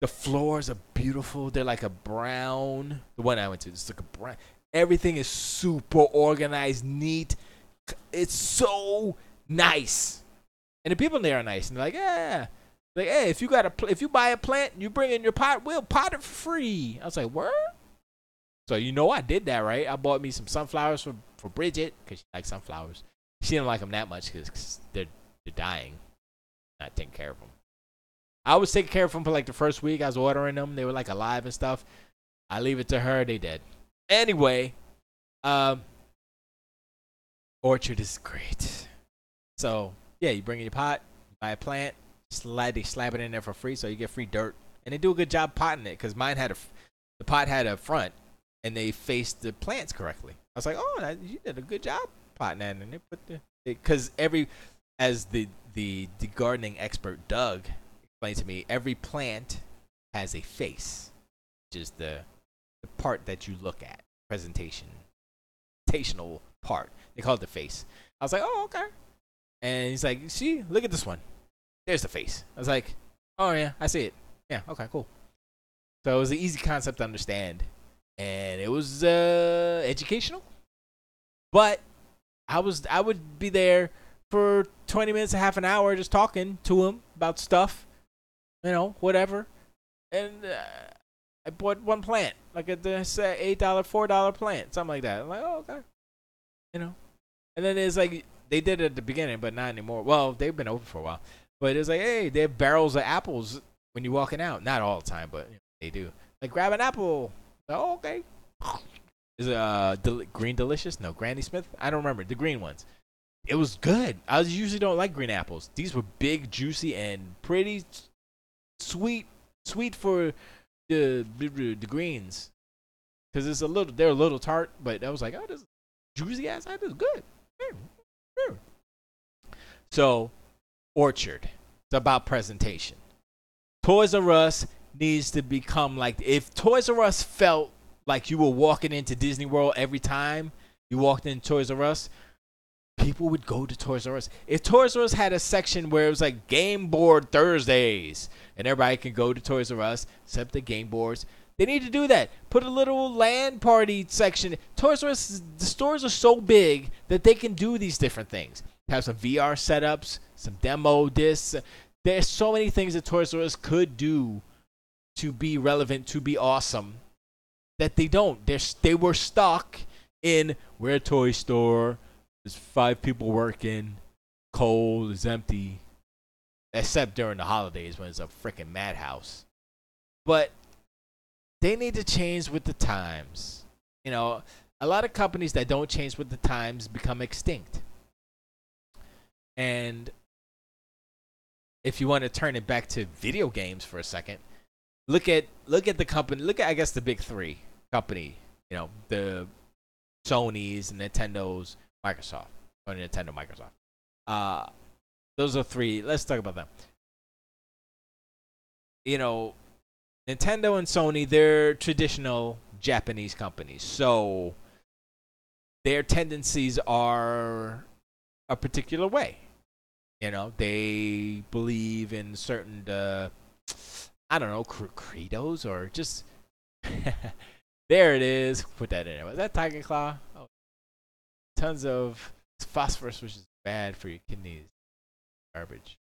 The floors are beautiful. They're like a brown. The one I went to, it's like a brown. Everything is super organized, neat. It's so nice, and the people in there are nice. And they're like, yeah, like, hey, if you buy a plant, you bring in your pot, we'll pot it for free. I was like, word. So I did that, right? I bought me some sunflowers for Bridget because she likes sunflowers. She didn't like them that much because they're dying. Not taking care of them. I was taking care of them for like the first week. I was watering them. They were like alive and stuff. I leave it to her. They dead. Anyway, Orchard is great. So yeah, you bring in your pot, you buy a plant, they slap it in there for free, so you get free dirt, and they do a good job potting it because mine the pot had a front, and they faced the plants correctly. I was like, oh, you did a good job potting that, and they put because as the gardening expert Doug explained to me, every plant has a face, which is the part that you look at, presentational part. They call it the face. I was like, oh, okay. And he's like, see, look at this one. There's the face. I was like, oh yeah, I see it. Yeah, okay, cool. So it was an easy concept to understand, and it was educational. But I would be there for 20 minutes, a half an hour, just talking to him about stuff, whatever. And I bought one plant, like at the $8, $4 plant, something like that. I'm like, oh, okay. And then it's like, they did it at the beginning, but not anymore. Well, they've been open for a while. But it's like, hey, they have barrels of apples when you're walking out. Not all the time, but they do. Like, grab an apple. Oh, okay. Is it Green Delicious? No, Granny Smith? I don't remember. The green ones. It was good. I usually don't like green apples. These were big, juicy, and pretty sweet for the greens. Because they're a little tart, but I was like, oh, this is juicy ass. This is good. So, Orchard. It's about presentation. Toys R Us needs to become like, if Toys R Us felt like you were walking into Disney World every time you walked into Toys R Us, people would go to Toys R Us. If Toys R Us had a section where it was like Game Board Thursdays and everybody can go to Toys R Us, except the game boards, they need to do that. Put a little LAN party section. Toys R Us, the stores are so big that they can do these different things. Have some VR setups, some demo discs. There's so many things that Toys R Us could do to be relevant, to be awesome, that they don't. They were stuck in, we're a toy store. There's 5 people working. Cold, it's empty. Except during the holidays when it's a freaking madhouse. But they need to change with the times. A lot of companies that don't change with the times become extinct. And if you want to turn it back to video games for a second, look at the company. Look at, I guess, the big 3 company. The Sony's, Nintendo's, Microsoft, or Nintendo, Microsoft. Those are 3. Let's talk about them. Nintendo and Sony, they're traditional Japanese companies, so their tendencies are a particular way. They believe in certain, I don't know, credos, or just there it is. Put that in there. Was that Tiger Claw? Oh, tons of phosphorus, which is bad for your kidneys. Garbage.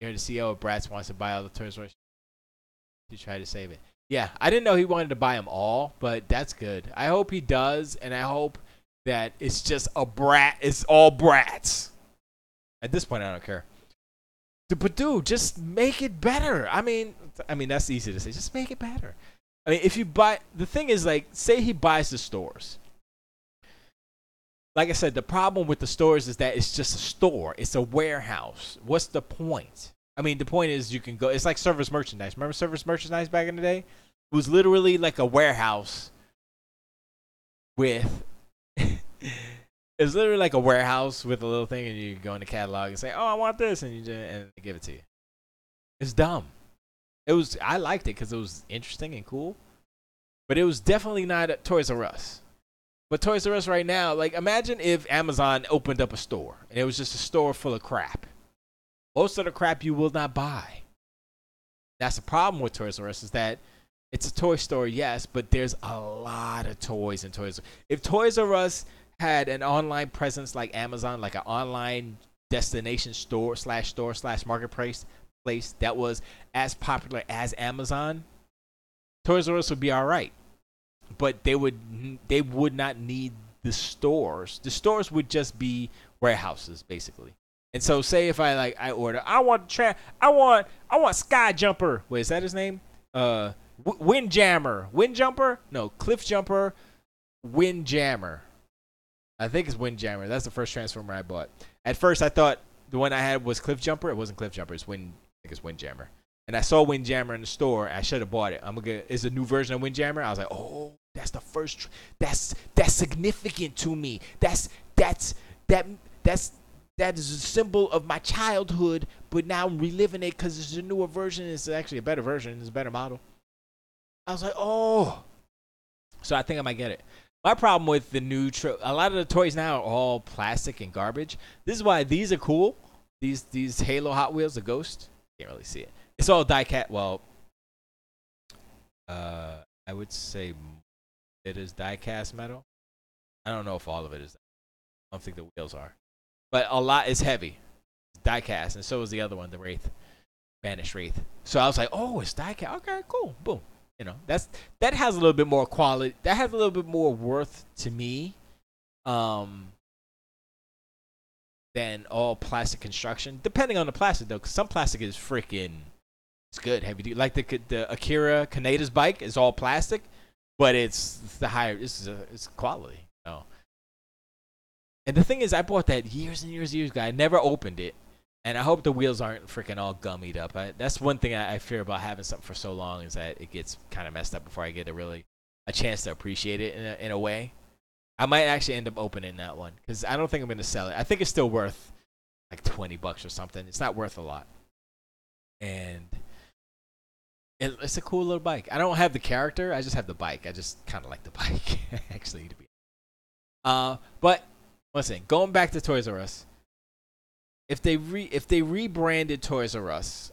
Here the CEO of Bratz wants to buy all the Toys R Us to try to save it. Yeah, I didn't know he wanted to buy them all, but that's good. I hope he does, and I hope that it's just a brat. It's all brats. At this point, I don't care. But dude, just make it better. I mean that's easy to say. Just make it better. I mean, if you buy, the thing is, like, say he buys the stores. Like I said, the problem with the stores is that it's just a store. It's a warehouse. What's the point? I mean, the point is you can go. It's like Service Merchandise. Remember Service Merchandise back in the day? It was literally like a warehouse with. It's literally like a warehouse with a little thing, and you go in the catalog and say, "Oh, I want this," and they give it to you. It's dumb. It was. I liked it because it was interesting and cool, but it was definitely not Toys R Us. But Toys R Us right now, like, imagine if Amazon opened up a store and it was just a store full of crap. Most of the crap you will not buy. That's the problem with Toys R Us, is that it's a toy store, yes, but there's a lot of toys in Toys R Us. If Toys R Us had an online presence like Amazon, like an online destination store slash marketplace place that was as popular as Amazon, Toys R Us would be all right. But they would not need the stores. The stores would just be warehouses, basically. And so, say if I order, I want Sky Jumper. Wait, is that his name? Windjammer. Windjumper? No, Cliff Jumper. Windjammer. I think it's Windjammer. That's the first Transformer I bought. At first, I thought the one I had was Cliff Jumper. It wasn't Cliff Jumper. I think it's Windjammer. And I saw Windjammer in the store. I should have bought it. It's a new version of Windjammer. I was like, oh, that's the first. That's significant to me. That is a symbol of my childhood. But now I'm reliving it because it's a newer version. It's actually a better version. It's a better model. I was like, oh. So I think I might get it. My problem with the new a lot of the toys now are all plastic and garbage. This is why these are cool. These Halo Hot Wheels, the Ghost. Can't really see it. It's all die-cast. Well, I would say it is die-cast metal. I don't know if all of it is. I don't think the wheels are. But a lot is heavy. It's die-cast, and so is the other one, the Wraith. Banished Wraith. So I was like, oh, it's die-cast. Okay, cool. Boom. You know, that has a little bit more quality. That has a little bit more worth to me than all plastic construction. Depending on the plastic, though, because some plastic is freaking... It's good, heavy duty. Like the Akira Kaneda's bike is all plastic, but it's the higher. It's quality. You know? And the thing is, I bought that years and years ago. I never opened it, and I hope the wheels aren't freaking all gummied up. That's one thing I fear about having something for so long, is that it gets kind of messed up before I get a chance to appreciate it in a way. I might actually end up opening that one because I don't think I'm going to sell it. I think it's still worth like $20 or something. It's not worth a lot, and it's a cool little bike. I don't have the character. I just have the bike. I just kind of like the bike, actually, to be. But listen, going back to Toys R Us, if they rebranded Toys R Us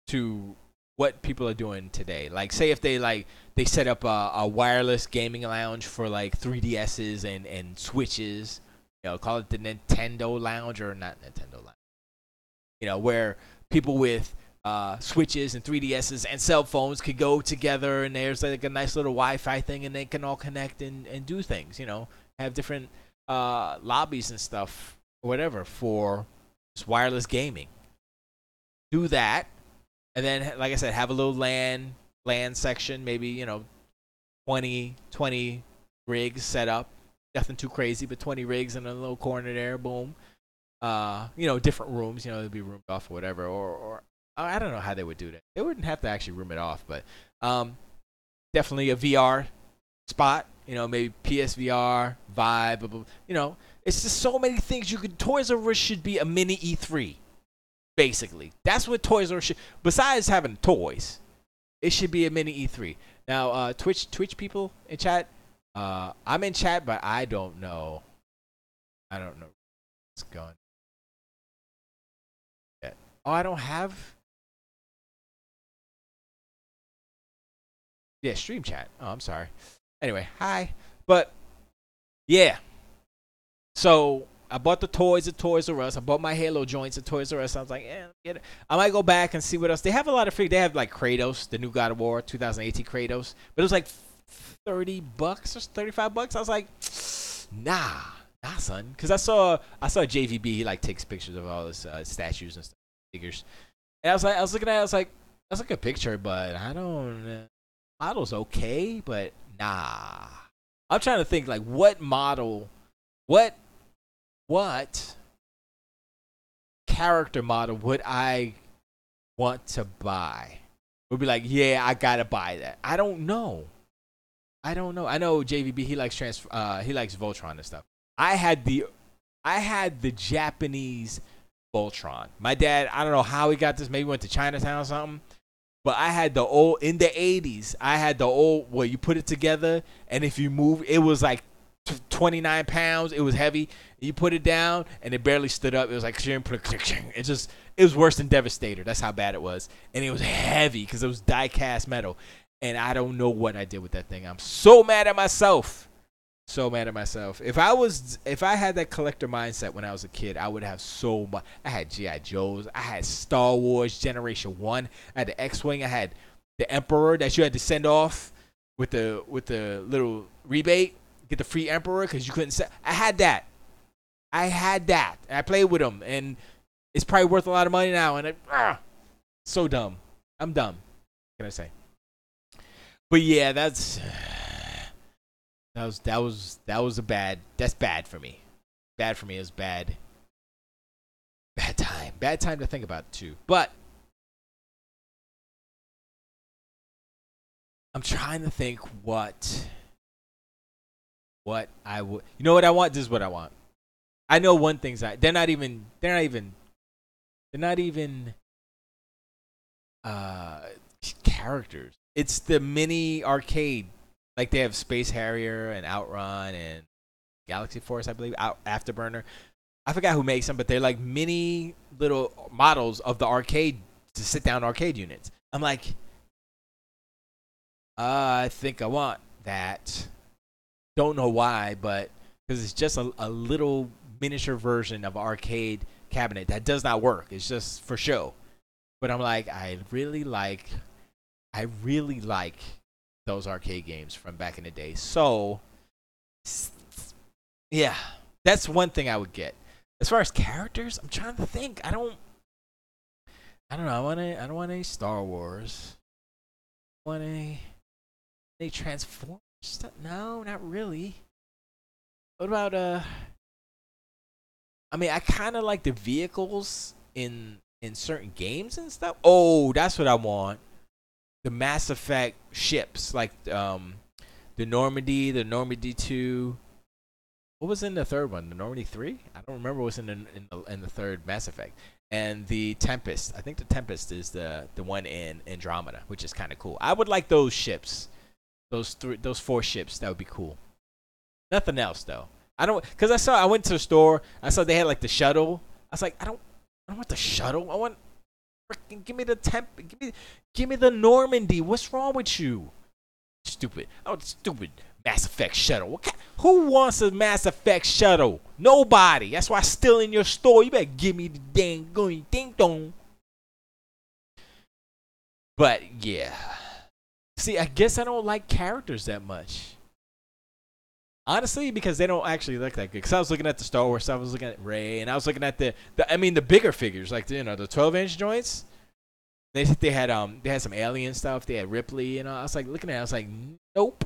to what people are doing today, like say if they set up a wireless gaming lounge for like 3DSs and Switches, you know, call it the Nintendo Lounge, or not Nintendo Lounge, you know, where people with Switches and 3DSs and cell phones could go together, and there's like a nice little Wi-Fi thing, and they can all connect and do things, you know, have different lobbies and stuff or whatever for just wireless gaming. Do that, and then, like I said, have a little LAN section, maybe, you know, 20 rigs set up. Nothing too crazy, but 20 rigs in a little corner there, boom. You know, different rooms, you know, they'd be roomed off or whatever, or I don't know how they would do that. They wouldn't have to actually room it off, but definitely a VR spot. You know, maybe PSVR, Vive. You know, it's just so many things you could. Toys R Us should be a mini E3, basically. That's what Toys R Us should. Besides having toys, it should be a mini E3. Now, Twitch people in chat. I'm in chat, but I don't know. I don't know what's going on yet. Oh, I don't have. Yeah, stream chat. Oh, I'm sorry. Anyway, hi. But yeah. So I bought the toys at Toys R Us. I bought my Halo joints at Toys R Us. I was like, get it. I might go back and see what else. They have a lot of free. They have like Kratos, the new God of War 2018 Kratos. But it was like $30 or $35. I was like, nah, son. Because I saw JVB. He like takes pictures of all his statues and stuff, figures. And I was looking at it. I was like, that's a good picture, but I don't. Model's okay, but nah. I'm trying to think like what model, what what character model would I want to buy? Would be like, yeah, I gotta buy that. I don't know. I don't know. I know JVB. He likes Voltron and stuff. I had the I had the Japanese Voltron. My dad, I don't know how he got this. Maybe went to Chinatown or something. But I had the old in the 80s. I had the old where you put it together, and if you move, it was like 29 pounds. It was heavy. You put it down, and it barely stood up. It was like it was worse than Devastator. That's how bad it was, and it was heavy because it was die cast metal. And I don't know what I did with that thing. I'm so mad at myself. So mad at myself. If I had that collector mindset when I was a kid, I would have so much. I had GI Joes. I had Star Wars Generation 1. I had the X-wing. I had the Emperor that you had to send off with the little rebate, get the free Emperor cuz you couldn't send. I had that. And I played with them, and it's probably worth a lot of money now, and so dumb. I'm dumb. What can I say? But yeah, that's bad for me. Bad for me is bad. Bad time. Bad time to think about it too. But I'm trying to think what I would. You know what I want? This is what I want. I know one thing's they're not even characters. It's the mini arcade. Like they have Space Harrier and Outrun and Galaxy Force, I believe, Afterburner. I forgot who makes them, but they're like mini little models of the arcade to sit down arcade units. I'm like, I think I want that. Don't know why, but because it's just a little miniature version of an arcade cabinet that does not work. It's just for show. But I'm like, I really like those arcade games from back in the day. So, yeah, that's one thing I would get. As far as characters, I'm trying to think. I don't know. I don't want any Star Wars. I want any Transformers stuff? No, not really. What about I mean, I kind of like the vehicles in certain games and stuff. Oh, that's what I want. The Mass Effect ships, like the Normandy 2. What was in the third one? The Normandy 3? I don't remember what's in the third Mass Effect. And the Tempest. I think the Tempest is the one in Andromeda, which is kind of cool. I would like those ships. Those 4 ships. That would be cool. Nothing else though. Cuz I went to the store. I saw they had like the shuttle. I was like, I don't want the shuttle. I want freaking give me the give me the Normandy. What's wrong with you? Stupid. Oh, stupid Mass Effect shuttle. Who wants a Mass Effect shuttle? Nobody. That's why it's still in your store. You better give me the dang going ding dong. But yeah. See, I guess I don't like characters that much. Honestly, because they don't actually look that good. Because I was looking at the Star Wars stuff, I was looking at Rey, and I was looking at the bigger figures, like the 12-inch joints. They had some alien stuff. They had Ripley, and I was like looking at it. I was like, nope,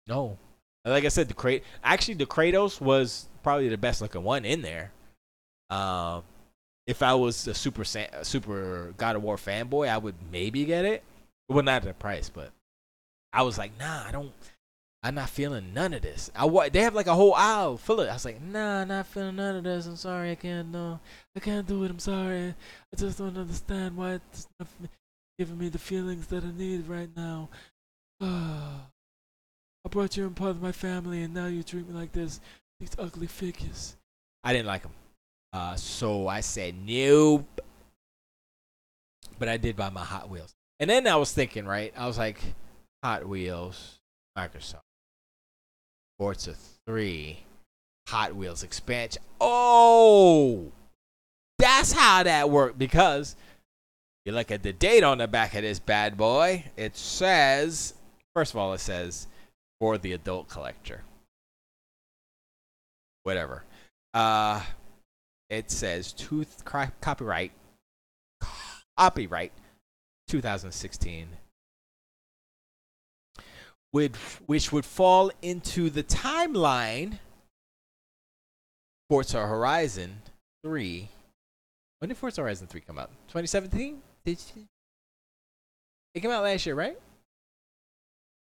no. Like I said, the Kratos was probably the best looking one in there. If I was a super God of War fanboy, I would maybe get it. Well, not at the price, but I was like, nah, I'm not feeling none of this. They have like a whole aisle full of it. I was like, nah, I'm not feeling none of this. I'm sorry, I can't do it. I'm sorry. I just don't understand why it's not giving me the feelings that I need right now. I brought you in part of my family, and now you treat me like this. These ugly figures. I didn't like them. So I said, nope. But I did buy my Hot Wheels. And then I was thinking, right? I was like, Hot Wheels, Microsoft. Forza 3, Hot Wheels expansion. Oh, that's how that worked. Because you look at the date on the back of this bad boy. It says, first of all, it says for the adult collector. Whatever. It says copyright 2016. which would fall into the timeline Forza Horizon 3. When did Forza Horizon 3 come out? 2017? It came out last year, right?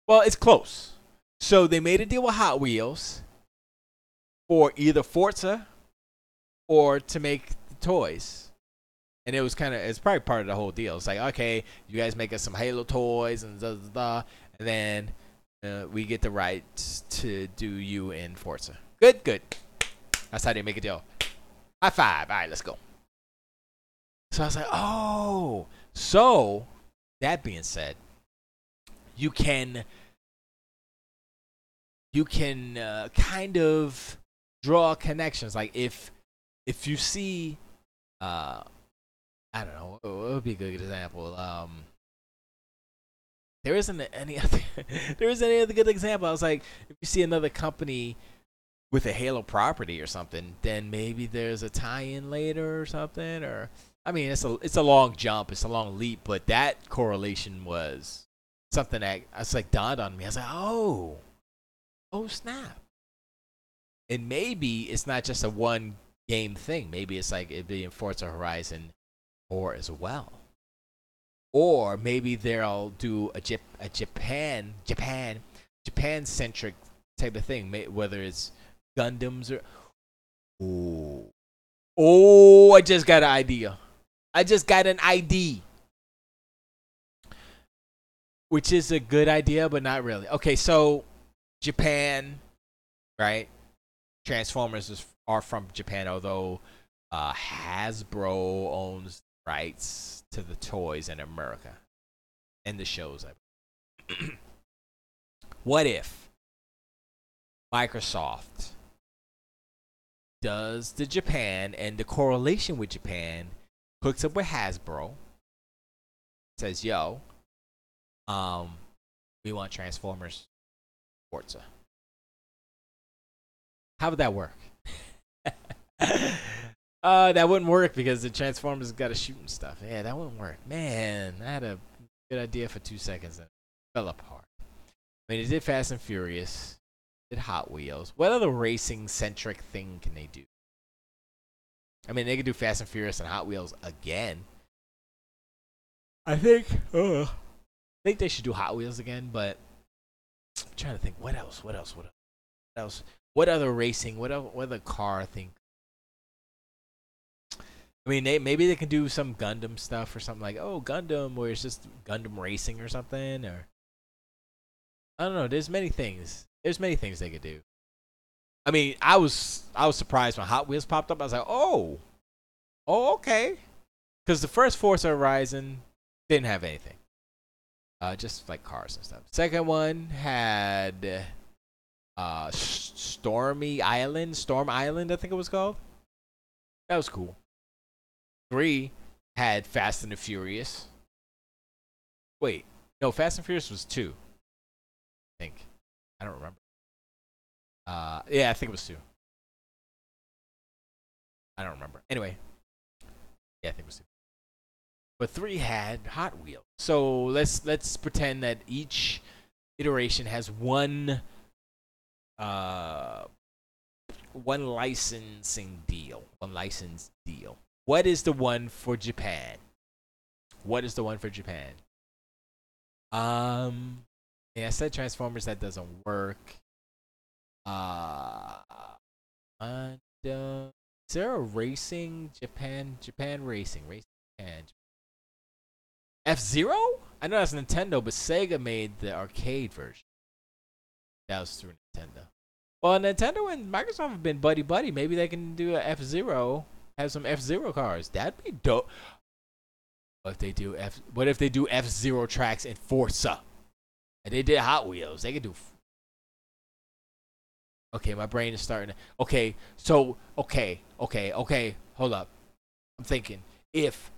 Well, it's close. So they made a deal with Hot Wheels for either Forza or to make the toys. And it's probably part of the whole deal. It's like, okay, you guys make us some Halo toys and and then we get the rights to do you in Forza. Good. That's how they make a deal. High five. All right, let's go. So I was like, oh. So, that being said, you can kind of draw connections. Like if you see, I don't know, what would be a good example? There isn't any other good example. I was like, if you see another company with a Halo property or something, then maybe there's a tie-in later or something. Or I mean, it's a long jump, it's a long leap, but that correlation was something that dawned on me. I was like, oh snap! And maybe it's not just a one game thing. Maybe it's like it'd be in Forza Horizon 4 as well. Or maybe they'll do a Japan centric type of thing, whether it's Gundams or I just got an idea. Which is a good idea, but not really. Okay, so Japan, right? Transformers are from Japan, although Hasbro owns rights to the toys in America and the shows. What if Microsoft does the Japan, and the correlation with Japan hooks up with Hasbro, says, yo, we want Transformers Forza. How would that work? That wouldn't work because the Transformers got to shoot and stuff. Yeah, that wouldn't work. Man, I had a good idea for 2 seconds and it fell apart. I mean, it did Fast and Furious, did Hot Wheels. What other racing-centric thing can they do? I mean, they could do Fast and Furious and Hot Wheels again. I think they should do Hot Wheels again, but I'm trying to think, what else? What other racing? What other car thing? I mean, maybe they can do some Gundam stuff or something like, Gundam, where it's just Gundam racing or something, or I don't know. There's many things they could do. I mean, I was surprised when Hot Wheels popped up. I was like, oh, okay, because the first Forza Horizon didn't have anything, just like cars and stuff. Second one had Storm Island, I think it was called. That was cool. 3 had Fast and the Furious. Wait, no, Fast and Furious was 2. I think. I don't remember. Yeah, I think it was 2. I don't remember. Anyway, yeah, I think it was 2. But 3 had Hot Wheels. So let's pretend that each iteration has one licensing deal. What is the one for Japan? Yeah, I said Transformers. That doesn't work. Is there a racing Japan racing Japan? F-Zero? I know that's Nintendo, but Sega made the arcade version. That was through Nintendo. Well, Nintendo and Microsoft have been buddy. Maybe they can do a F-Zero. Have some F-Zero cars. That'd be dope. What if they do F-Zero tracks in Forza? And they did Hot Wheels. They could do. Okay, my brain is starting. Okay, so okay. Hold up. I'm thinking if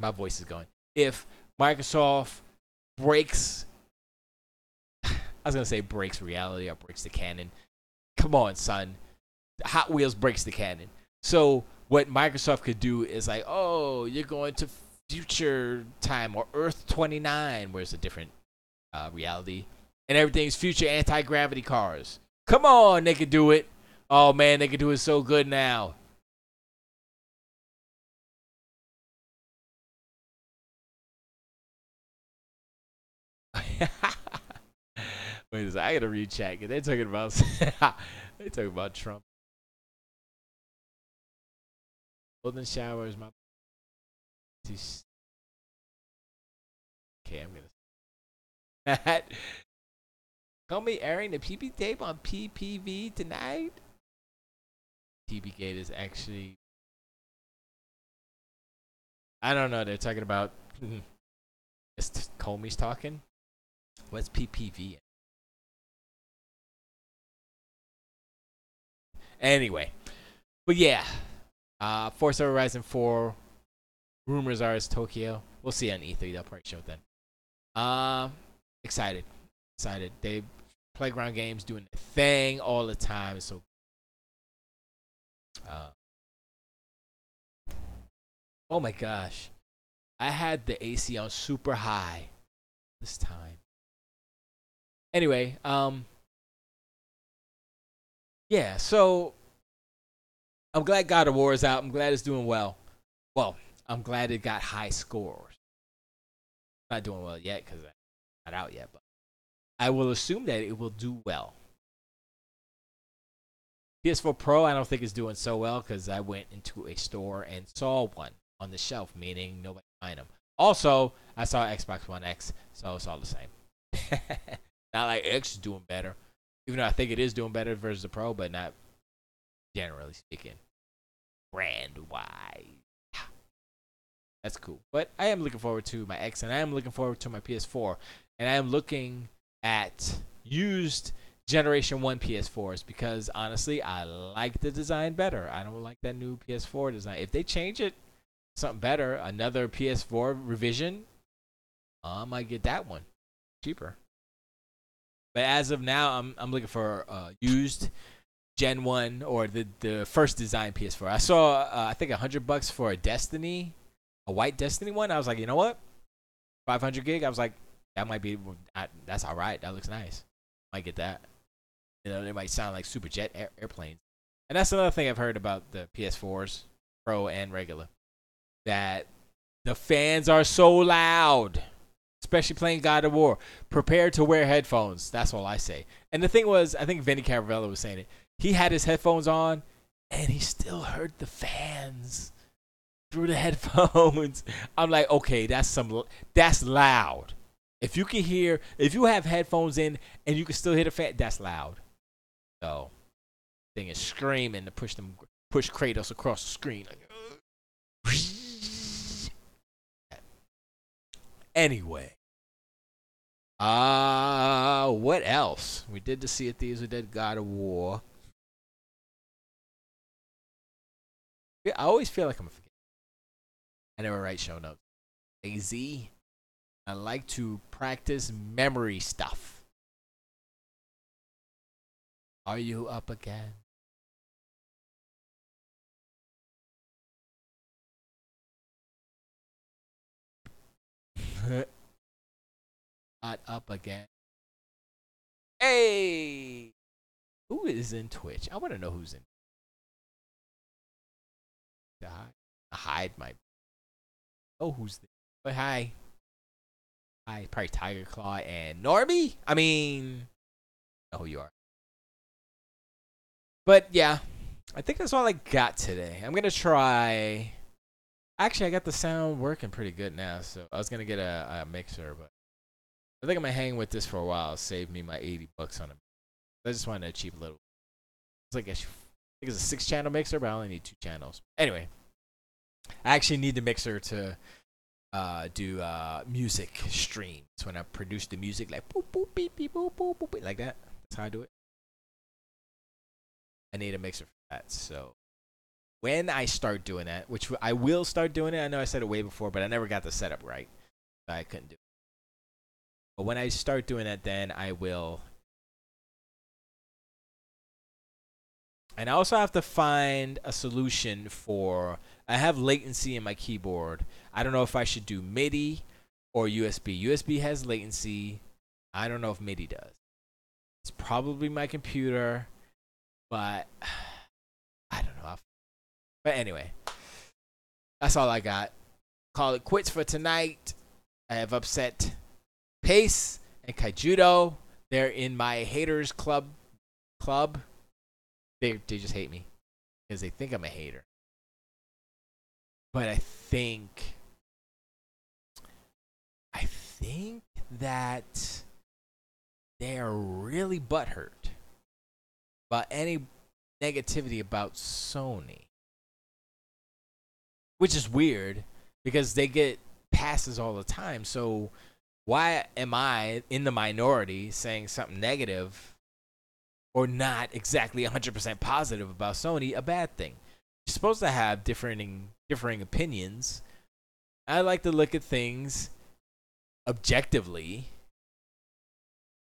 my voice is going. If Microsoft breaks, I was gonna say breaks reality or breaks the canon. Come on, son. Hot Wheels breaks the canon. So what Microsoft could do is like, you're going to future time or Earth 29, where it's a different reality, and everything's future anti-gravity cars. Come on, they can do it. Oh man, they can do it so good now. Wait a second, I gotta read chat. They're talking about they talking about Trump. Golden showers, my. Okay, I'm gonna. Call me airing the PP tape on PPV tonight. TB Gate is actually. I don't know. They're talking about. It's Comey's talking. What's PPV? Anyway, but yeah, Forza Horizon 4. Rumors are it's Tokyo. We'll see on E3. They'll probably show it then. Excited, excited. They playground games doing the thing all the time. So, oh my gosh, I had the AC on super high this time. Anyway, yeah. So I'm glad God of War is out. I'm glad it's doing well. Well, I'm glad it got high scores. Not doing well yet because it's not out yet, but I will assume that it will do well. PS4 Pro, I don't think is doing so well because I went into a store and saw one on the shelf, meaning nobody buying them. Also, I saw Xbox One X, so it's all the same. Not like X is doing better, even though I think it is doing better versus the Pro, but not generally speaking, brand wise. That's cool. But I am looking forward to my X, and I am looking forward to my PS4, and I am looking at used Generation 1 PS4s because, honestly, I like the design better. I don't like that new PS4 design. If they change it, something better, another PS4 revision, I might get that one cheaper. But as of now, I'm looking for used Gen 1 or the first design PS4. I saw, I think, $100 for a Destiny. A white Destiny one, I was like, you know what? 500 gig. I was like, that might be. That's all right. That looks nice. Might get that. You know, they might sound like super jet airplanes. And that's another thing I've heard about the PS4s, Pro and regular, that the fans are so loud, especially playing God of War. Prepare to wear headphones. That's all I say. And the thing was, I think Vinny Caravello was saying it. He had his headphones on, and he still heard the fans through the headphones. I'm like, okay, that's loud. If you have headphones in and you can still hear the fan, that's loud. So, thing is screaming to push Kratos across the screen. Anyway, what else? We did the Sea of Thieves. We did God of War. I always feel like I'm forgetting. I never write show notes. Esgee. I like to practice memory stuff. Are you up again? Not up again. Hey! Who is in Twitch? I want to know who's in. Hide my. Oh, who's there? But hi. Hi, probably Tiger Claw and Normie. I mean, I know who you are. But yeah, I think that's all I got today. I'm gonna try. Actually, I got the sound working pretty good now, so I was gonna get a mixer, but I think I'm gonna hang with this for a while. Save me my $80 on it. I just wanted a cheap little. It's like I think it's a 6-channel mixer, but I only need 2 channels. Anyway, I actually need the mixer to do music streams when I produce the music, like boop boop beep beep boop boop boop like that. That's how I do it. I need a mixer for that. So when I start doing that, which I will start doing it, I know I said it way before, but I never got the setup right. So I couldn't do it. But when I start doing that, then I will. And I also have to find a solution for. I have latency in my keyboard. I don't know if I should do MIDI or USB. USB has latency. I don't know if MIDI does. It's probably my computer, but I don't know. But anyway, that's all I got. Call it quits for tonight. I have upset Pace and Kaijudo. They're in my haters club. They just hate me because they think I'm a hater. But I think that they are really butthurt about any negativity about Sony, which is weird because they get passes all the time. So why am I in the minority saying something negative or not exactly 100% positive about Sony, a bad thing? You're supposed to have differing opinions. I like to look at things objectively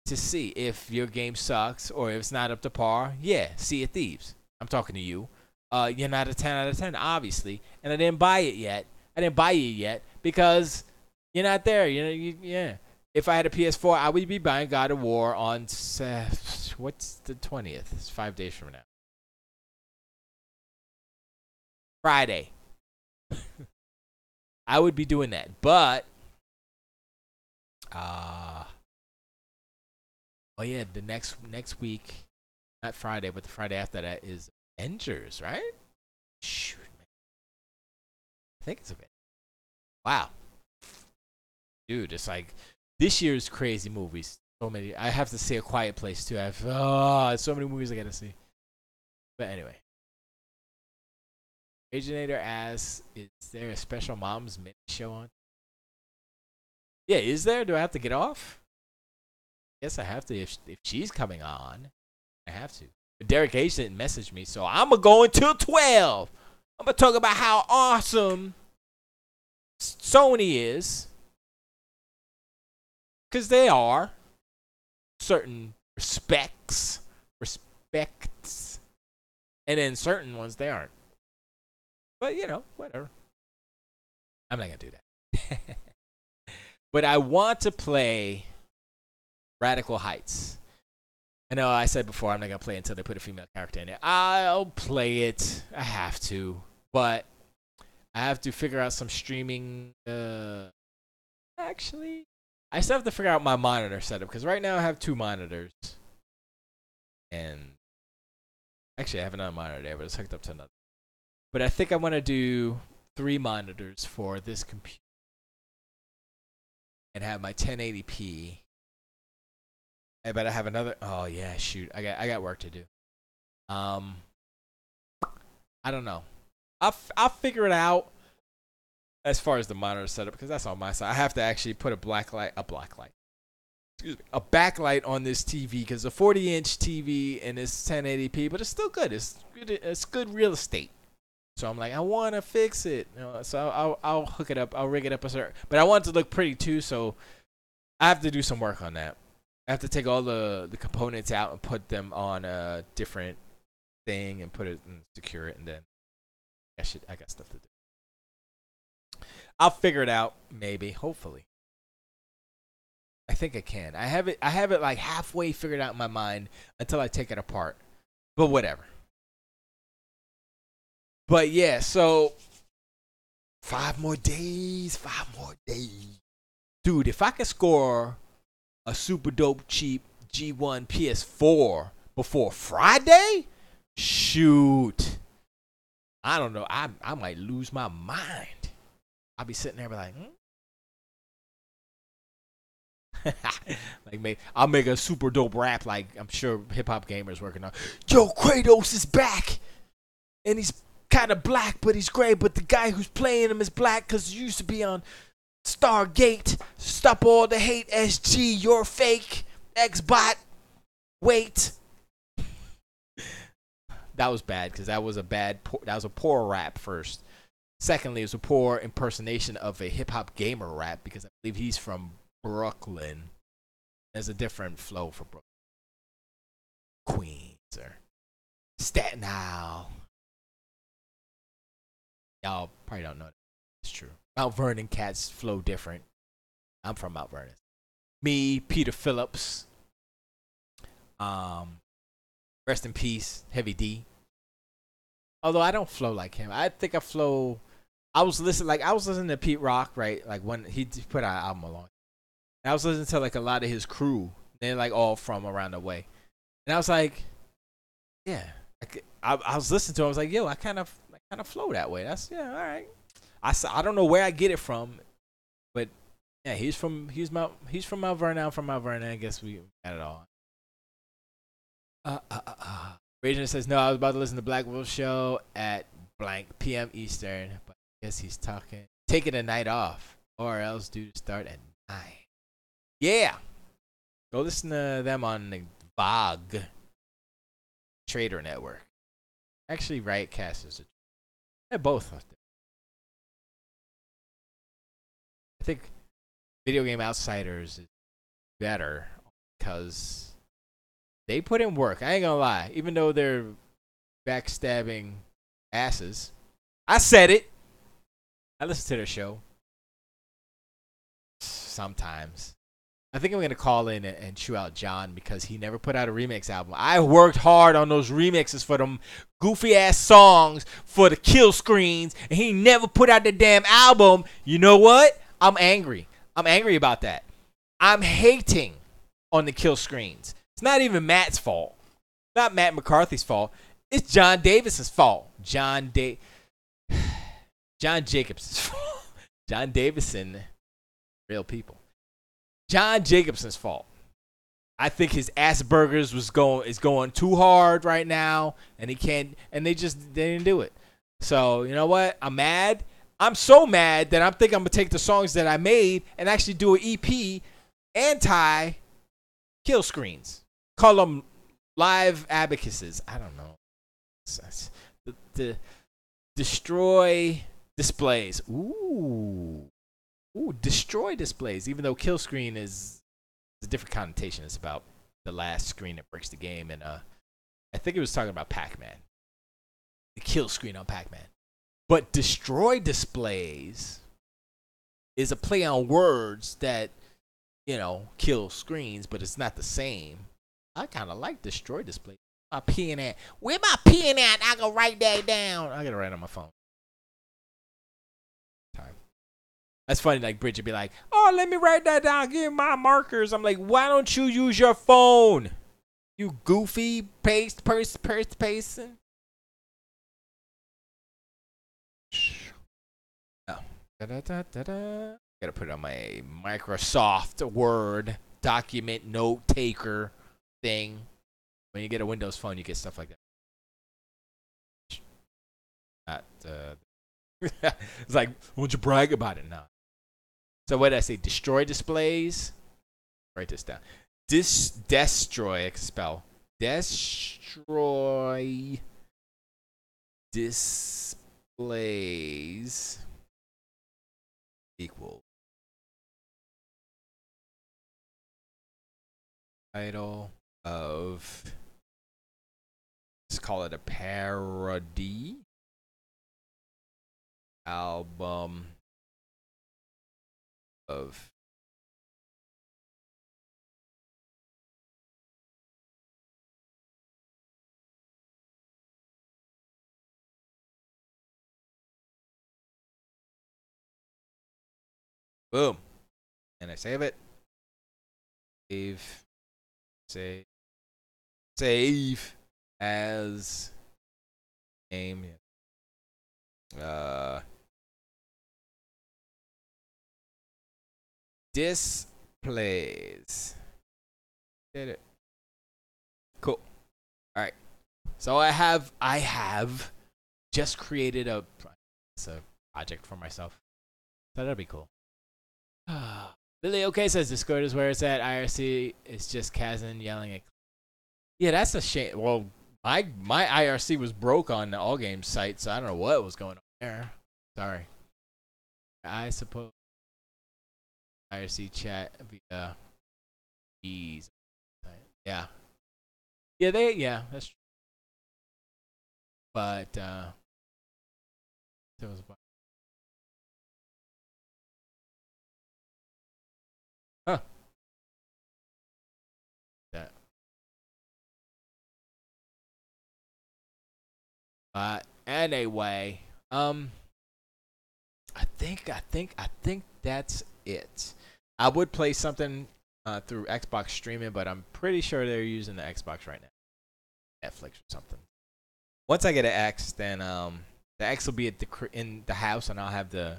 to see if your game sucks or if it's not up to par. Yeah, Sea of Thieves. I'm talking to you. You're not a 10 out of 10, obviously. And I didn't buy it yet. I didn't buy you yet because you're not there. Yeah. If I had a PS4, I would be buying God of War on, what's the 20th? It's 5 days from now. Friday. I would be doing that. But, oh yeah, the next week, not Friday, but the Friday after that is Avengers, right? Shoot, man. I think it's Avengers. Wow. Dude, it's like this year's crazy movies. So many. I have to see A Quiet Place too. I have so many movies I gotta see. But anyway. Originator asks, is there a special Mom's Minute show on? Yeah, is there? Do I have to get off? Yes, I have to. If she's coming on, I have to. But Derek H didn't message me, so I'm gonna go until 12. I'm gonna talk about how awesome Sony is, because they are certain respects, and then certain ones they aren't. But whatever. I'm not gonna do that. But I want to play Radical Heights. I know I said before I'm not gonna play until they put a female character in it. I'll play it. I have to, but I have to figure out some streaming. Actually, I still have to figure out my monitor setup because right now I have 2 monitors, and actually I have another monitor there, but it's hooked up to another. But I think I want to do 3 monitors for this computer and have my 1080p. But I have another. Oh yeah, shoot! I got work to do. I don't know. I'll figure it out as far as the monitor setup because that's on my side. I have to actually put a backlight on this TV because a 40-inch TV and it's 1080p, but it's still good. It's good real estate. So I'm like, I want to fix it. So I'll hook it up. I'll rig it up but I want it to look pretty too. So I have to do some work on that. I have to take all the components out and put them on a different thing and put it and secure it, and then I got stuff to do. I'll figure it out, maybe, hopefully. I think I can. I have it like halfway figured out in my mind until I take it apart. But whatever. But yeah, so 5 more days. Dude, if I could score a super dope cheap G1 PS4 before Friday, shoot. I don't know. I might lose my mind. I'll be sitting there like, like I'll make a super dope rap like I'm sure hip hop gamers working on. Yo, Kratos is back, and he's kind of black, but he's gray. But the guy who's playing him is black because he used to be on Stargate. Stop all the hate, Esgee. You're fake. Xbot. Wait. That was bad because that was a poor rap first. Secondly, it was a poor impersonation of a hip hop gamer rap because I believe he's from Brooklyn. There's a different flow for Brooklyn. Queens or Staten Island. Y'all probably don't know that. It's true. Mount Vernon cats flow different. I'm from Mount Vernon. me, Peter Phillips. Um, rest in peace, Heavy D. Although I don't flow like him, I think I flow. I was listening to Pete Rock, right? Like when he put out an album along. And I was listening to like a lot of his crew. They're like all from around the way, and I was like, yeah. I was listening to him. I was like, yo, I kind of flow that way. That's yeah, all right. I don't know where I get it from, but yeah, he's from Mount Vernon. I'm from Mount Vernon. I guess we got it all. Raging says no. I was about to listen to Black Wolf Show at blank p.m. Eastern, but I guess he's taking a night off, or else due to start at 9. Yeah, go listen to them on the VOG Trader Network. Actually, Riotcast is they're both. I think Video Game Outsiders is better because they put in work. I ain't gonna lie. Even though they're backstabbing asses, I said it. I listen to their show sometimes. I think I'm gonna call in and chew out John because he never put out a remix album. I worked hard on those remixes for them goofy ass songs for the kill screens, and he never put out the damn album. You know what? I'm angry. I'm angry about that. I'm hating on the kill screens. It's not even Matt's fault. Not Matt McCarthy's fault. It's John Davis's fault. John Jacobson's fault. John Davison, real people. John Jacobson's fault. I think his Asperger's is going too hard right now, and they didn't do it. So you know what? I'm mad. I'm so mad that I'm thinking I'm gonna take the songs that I made and actually do an EP anti kill screens. Call them live abacuses. I don't know. The destroy displays. Ooh, destroy displays. Even though kill screen is a different connotation. It's about the last screen that breaks the game, and I think it was talking about Pac-Man. The kill screen on Pac-Man. But destroy displays is a play on words that, kill screens, but it's not the same. I kind of like destroy displays. My pen at? Where my pen at? I can write that down. I gotta write on my phone. Time. That's funny. Like Bridget be like, "Oh, let me write that down. Give me my markers." I'm like, "Why don't you use your phone? You goofy paste. Oh. Gotta put it on my Microsoft Word document note taker thing. When you get a Windows phone, you get stuff like that. It's like, won't you brag about it now? So what did I say? Destroy displays. Write this down. Destroy. I can spell. Destroy displays equal title of, let's call it a parody album of boom. And I save it. Save as name. Displays. Did it. Cool. All right. So I have just created a project for myself. So that'll be cool. Billy OK says Discord is where it's at. IRC is just Kazan yelling at. Yeah, that's a shame. Well, my IRC was broke on the All Games site, so I don't know what was going on there. Sorry. I suppose IRC chat via ease. Yeah. Yeah, that's true. But there was a huh. Anyway, I think that's it. I would play something through Xbox streaming, but I'm pretty sure they're using the Xbox right now, Netflix or something. Once I get an X, then the X will be at in the house, and I'll have the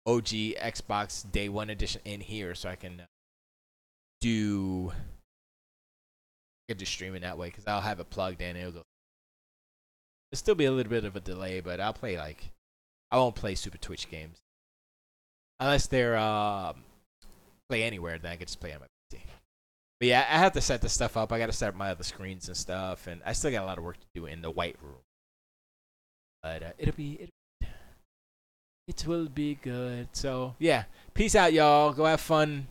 OG Xbox Day One edition in here, so I can do get to streaming that way because I'll have it plugged in. It'll still be a little bit of a delay, but I'll play I won't play Super Twitch games unless they're play anywhere. Then I can just play on my PC. But yeah, I have to set this stuff up. I got to set up my other screens and stuff, and I still got a lot of work to do in the white room. But it will be good. So yeah, peace out, y'all. Go have fun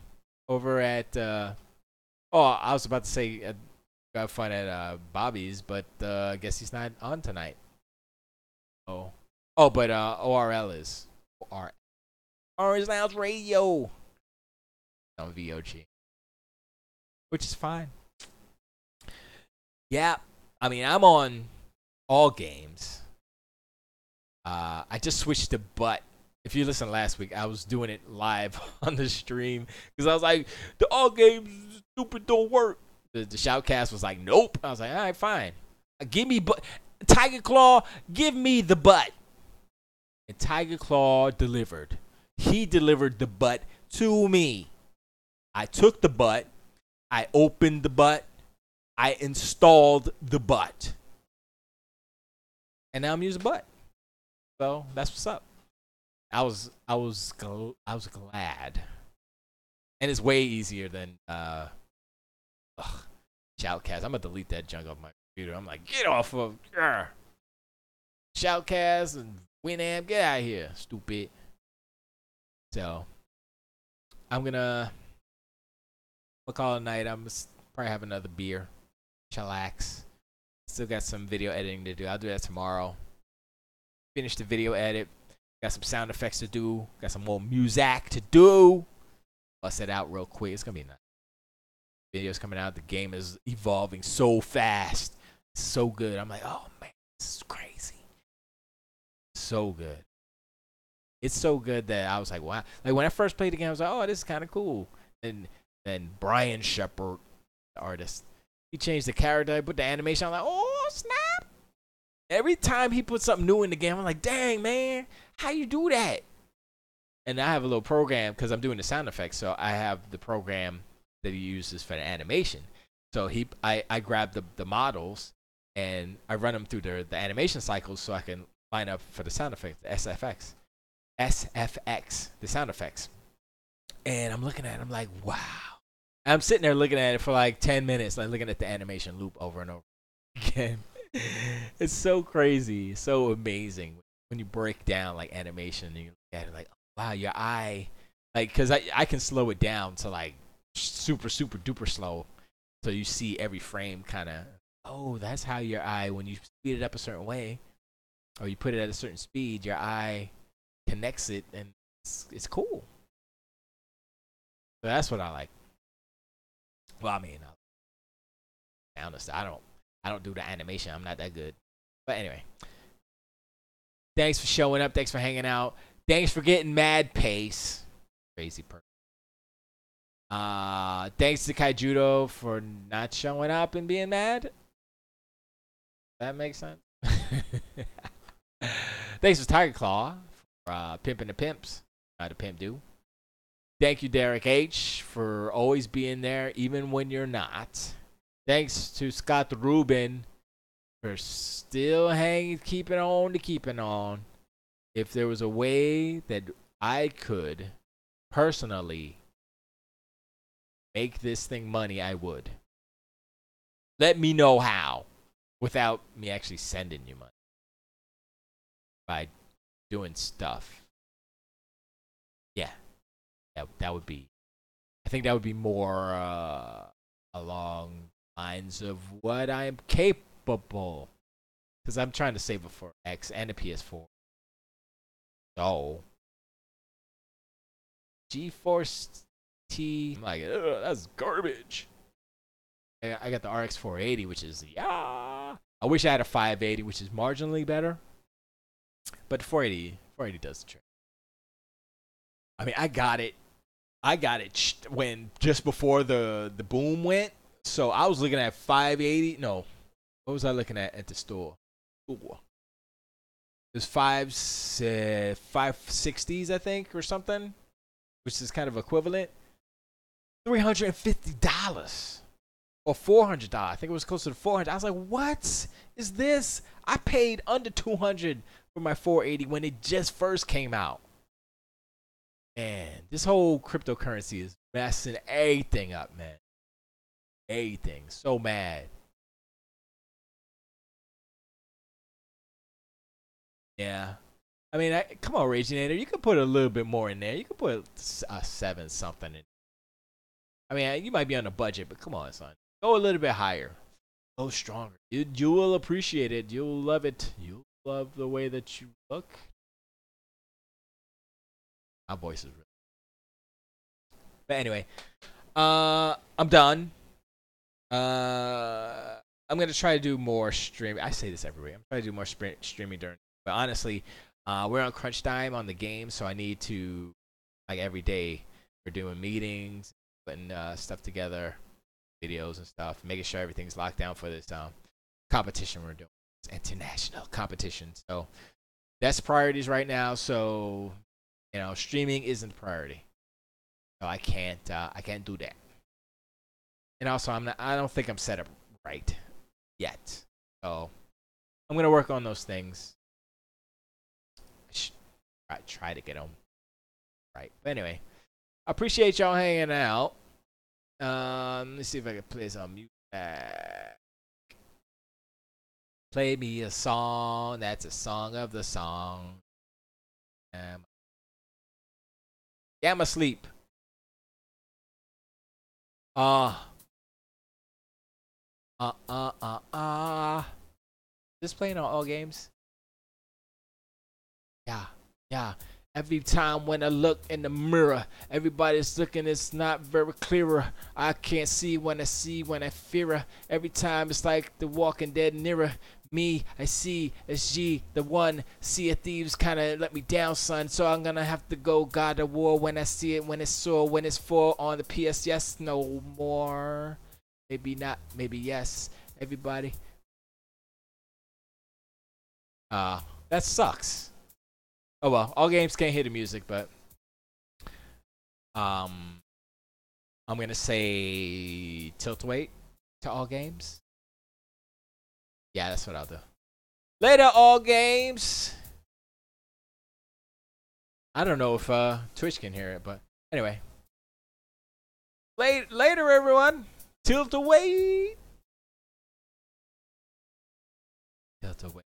over at. I was about to say go have fun at Bobby's, but I guess he's not on tonight. But ORL is Orange Lounge Radio on VOG, which is fine. Yeah, I mean I'm on all games. I just switched to butt. If you listened last week, I was doing it live on the stream because I was like, the all games stupid don't work. The shoutcast was like, nope. I was like, all right, fine. Give me butt. Tiger Claw, give me the butt. And Tiger Claw delivered. He delivered the butt to me. I took the butt. I opened the butt. I installed the butt. And now I'm using butt. So that's what's up. I was glad. And it's way easier than Shoutcast. I'm gonna delete that junk off my computer. I'm like, get off of Shoutcast and Winamp, get out of here, stupid. So I'm gonna call it a night. I'm gonna probably have another beer, chillax. Still got some video editing to do. I'll do that tomorrow. Finish the video edit. Got some sound effects to do. Got some more music to do. Bust it out real quick. It's gonna be nice. Videos coming out. The game is evolving so fast. It's so good. I'm like, oh man, this is crazy. So good. It's so good that I was like, wow. Like when I first played the game, I was like, oh, this is kind of cool. And then Brian Shepard, the artist, he changed the character, put the animation. I'm like, oh snap! Every time he puts something new in the game, I'm like, dang man, how you do that? And I have a little program because I'm doing the sound effects, so I have the program that he uses for the animation. So I grab the models and I run them through the animation cycles so I can line up for the sound effects, the SFX, the sound effects. And I'm looking at it, I'm like, wow. I'm sitting there looking at it for like 10 minutes, like looking at the animation loop over and over again. It's so crazy, so amazing when you break down like animation and you look at it like, wow, your eye, like, because I can slow it down to like super duper slow, so you see every frame kind of. Oh, that's how your eye, when you speed it up a certain way, or you put it at a certain speed, your eye connects it, and it's cool. So that's what I like. Well, I mean, honestly, I don't do the animation. I'm not that good. But anyway, thanks for showing up. Thanks for hanging out. Thanks for getting mad pace. Crazy person. Thanks to Kaijudo for not showing up and being mad. That makes sense. Thanks to Tiger Claw for pimping the pimps. How to pimp do. Thank you, Derek H, for always being there, even when you're not. Thanks to Scott Rubin for still keeping on. If there was a way that I could personally make this thing money, I would. Let me know how, without me actually sending you money. By doing stuff. Yeah. That would be, I think that would be more along lines of what I'm capable. Because I'm trying to save it for X and the PS4. So, GeForce T, I'm like, that's garbage. I got the RX 480, which is, I I wish I had a 580, which is marginally better. But 480 does the trick. I mean, I got it when just before the boom went. So I was looking at 580. No, what was I looking at the store? Ooh. It was 560s, I think, or something, which is kind of equivalent. $350 or $400. I think it was closer to 400. I was like, what is this? I paid under 200 for my 480 when it just first came out. Man, this whole cryptocurrency is messing everything up, man. Everything. So mad. Yeah. I mean, come on, Originator. You could put a little bit more in there. You could put a 7 something in. I mean, you might be on a budget, but come on, son. Go a little bit higher. Go stronger. You will appreciate it. You'll love it. You'll love the way that you look. My voice is really. But anyway, I'm done. I'm gonna try to do more streaming. I say this every week. I'm trying to do more streaming during. But honestly, we're on crunch time on the game, so I need to, like, every day we're doing meetings, putting stuff together, videos and stuff, making sure everything's locked down for this competition we're doing. It's international competition, so that's priorities right now. So, streaming isn't a priority. So I can't do that. And also, I don't think I'm set up right yet. So I'm gonna work on those things. I try to get them right. But anyway, I appreciate y'all hanging out. Let's see if I can play some music. Play me a song. That's a song of the song. Yeah, I'm asleep. This playing on all games? Yeah. Every time when I look in the mirror, everybody's looking, it's not very clearer. I can't see when I fear her. Every time it's like the Walking Dead nearer. Me, I see Esgee, the one. Sea of Thieves kinda let me down, son. So I'm gonna have to go God of War when I see it, when it's sore, when it's full on the PS. Yes, no more. Maybe not, maybe yes. Everybody. That sucks. Oh well, all games can't hear the music, but I'm gonna say tilt weight to all games. Yeah, that's what I'll do. Later, all games. I don't know if Twitch can hear it, but anyway. Later, everyone. Tilt away. Tilt away.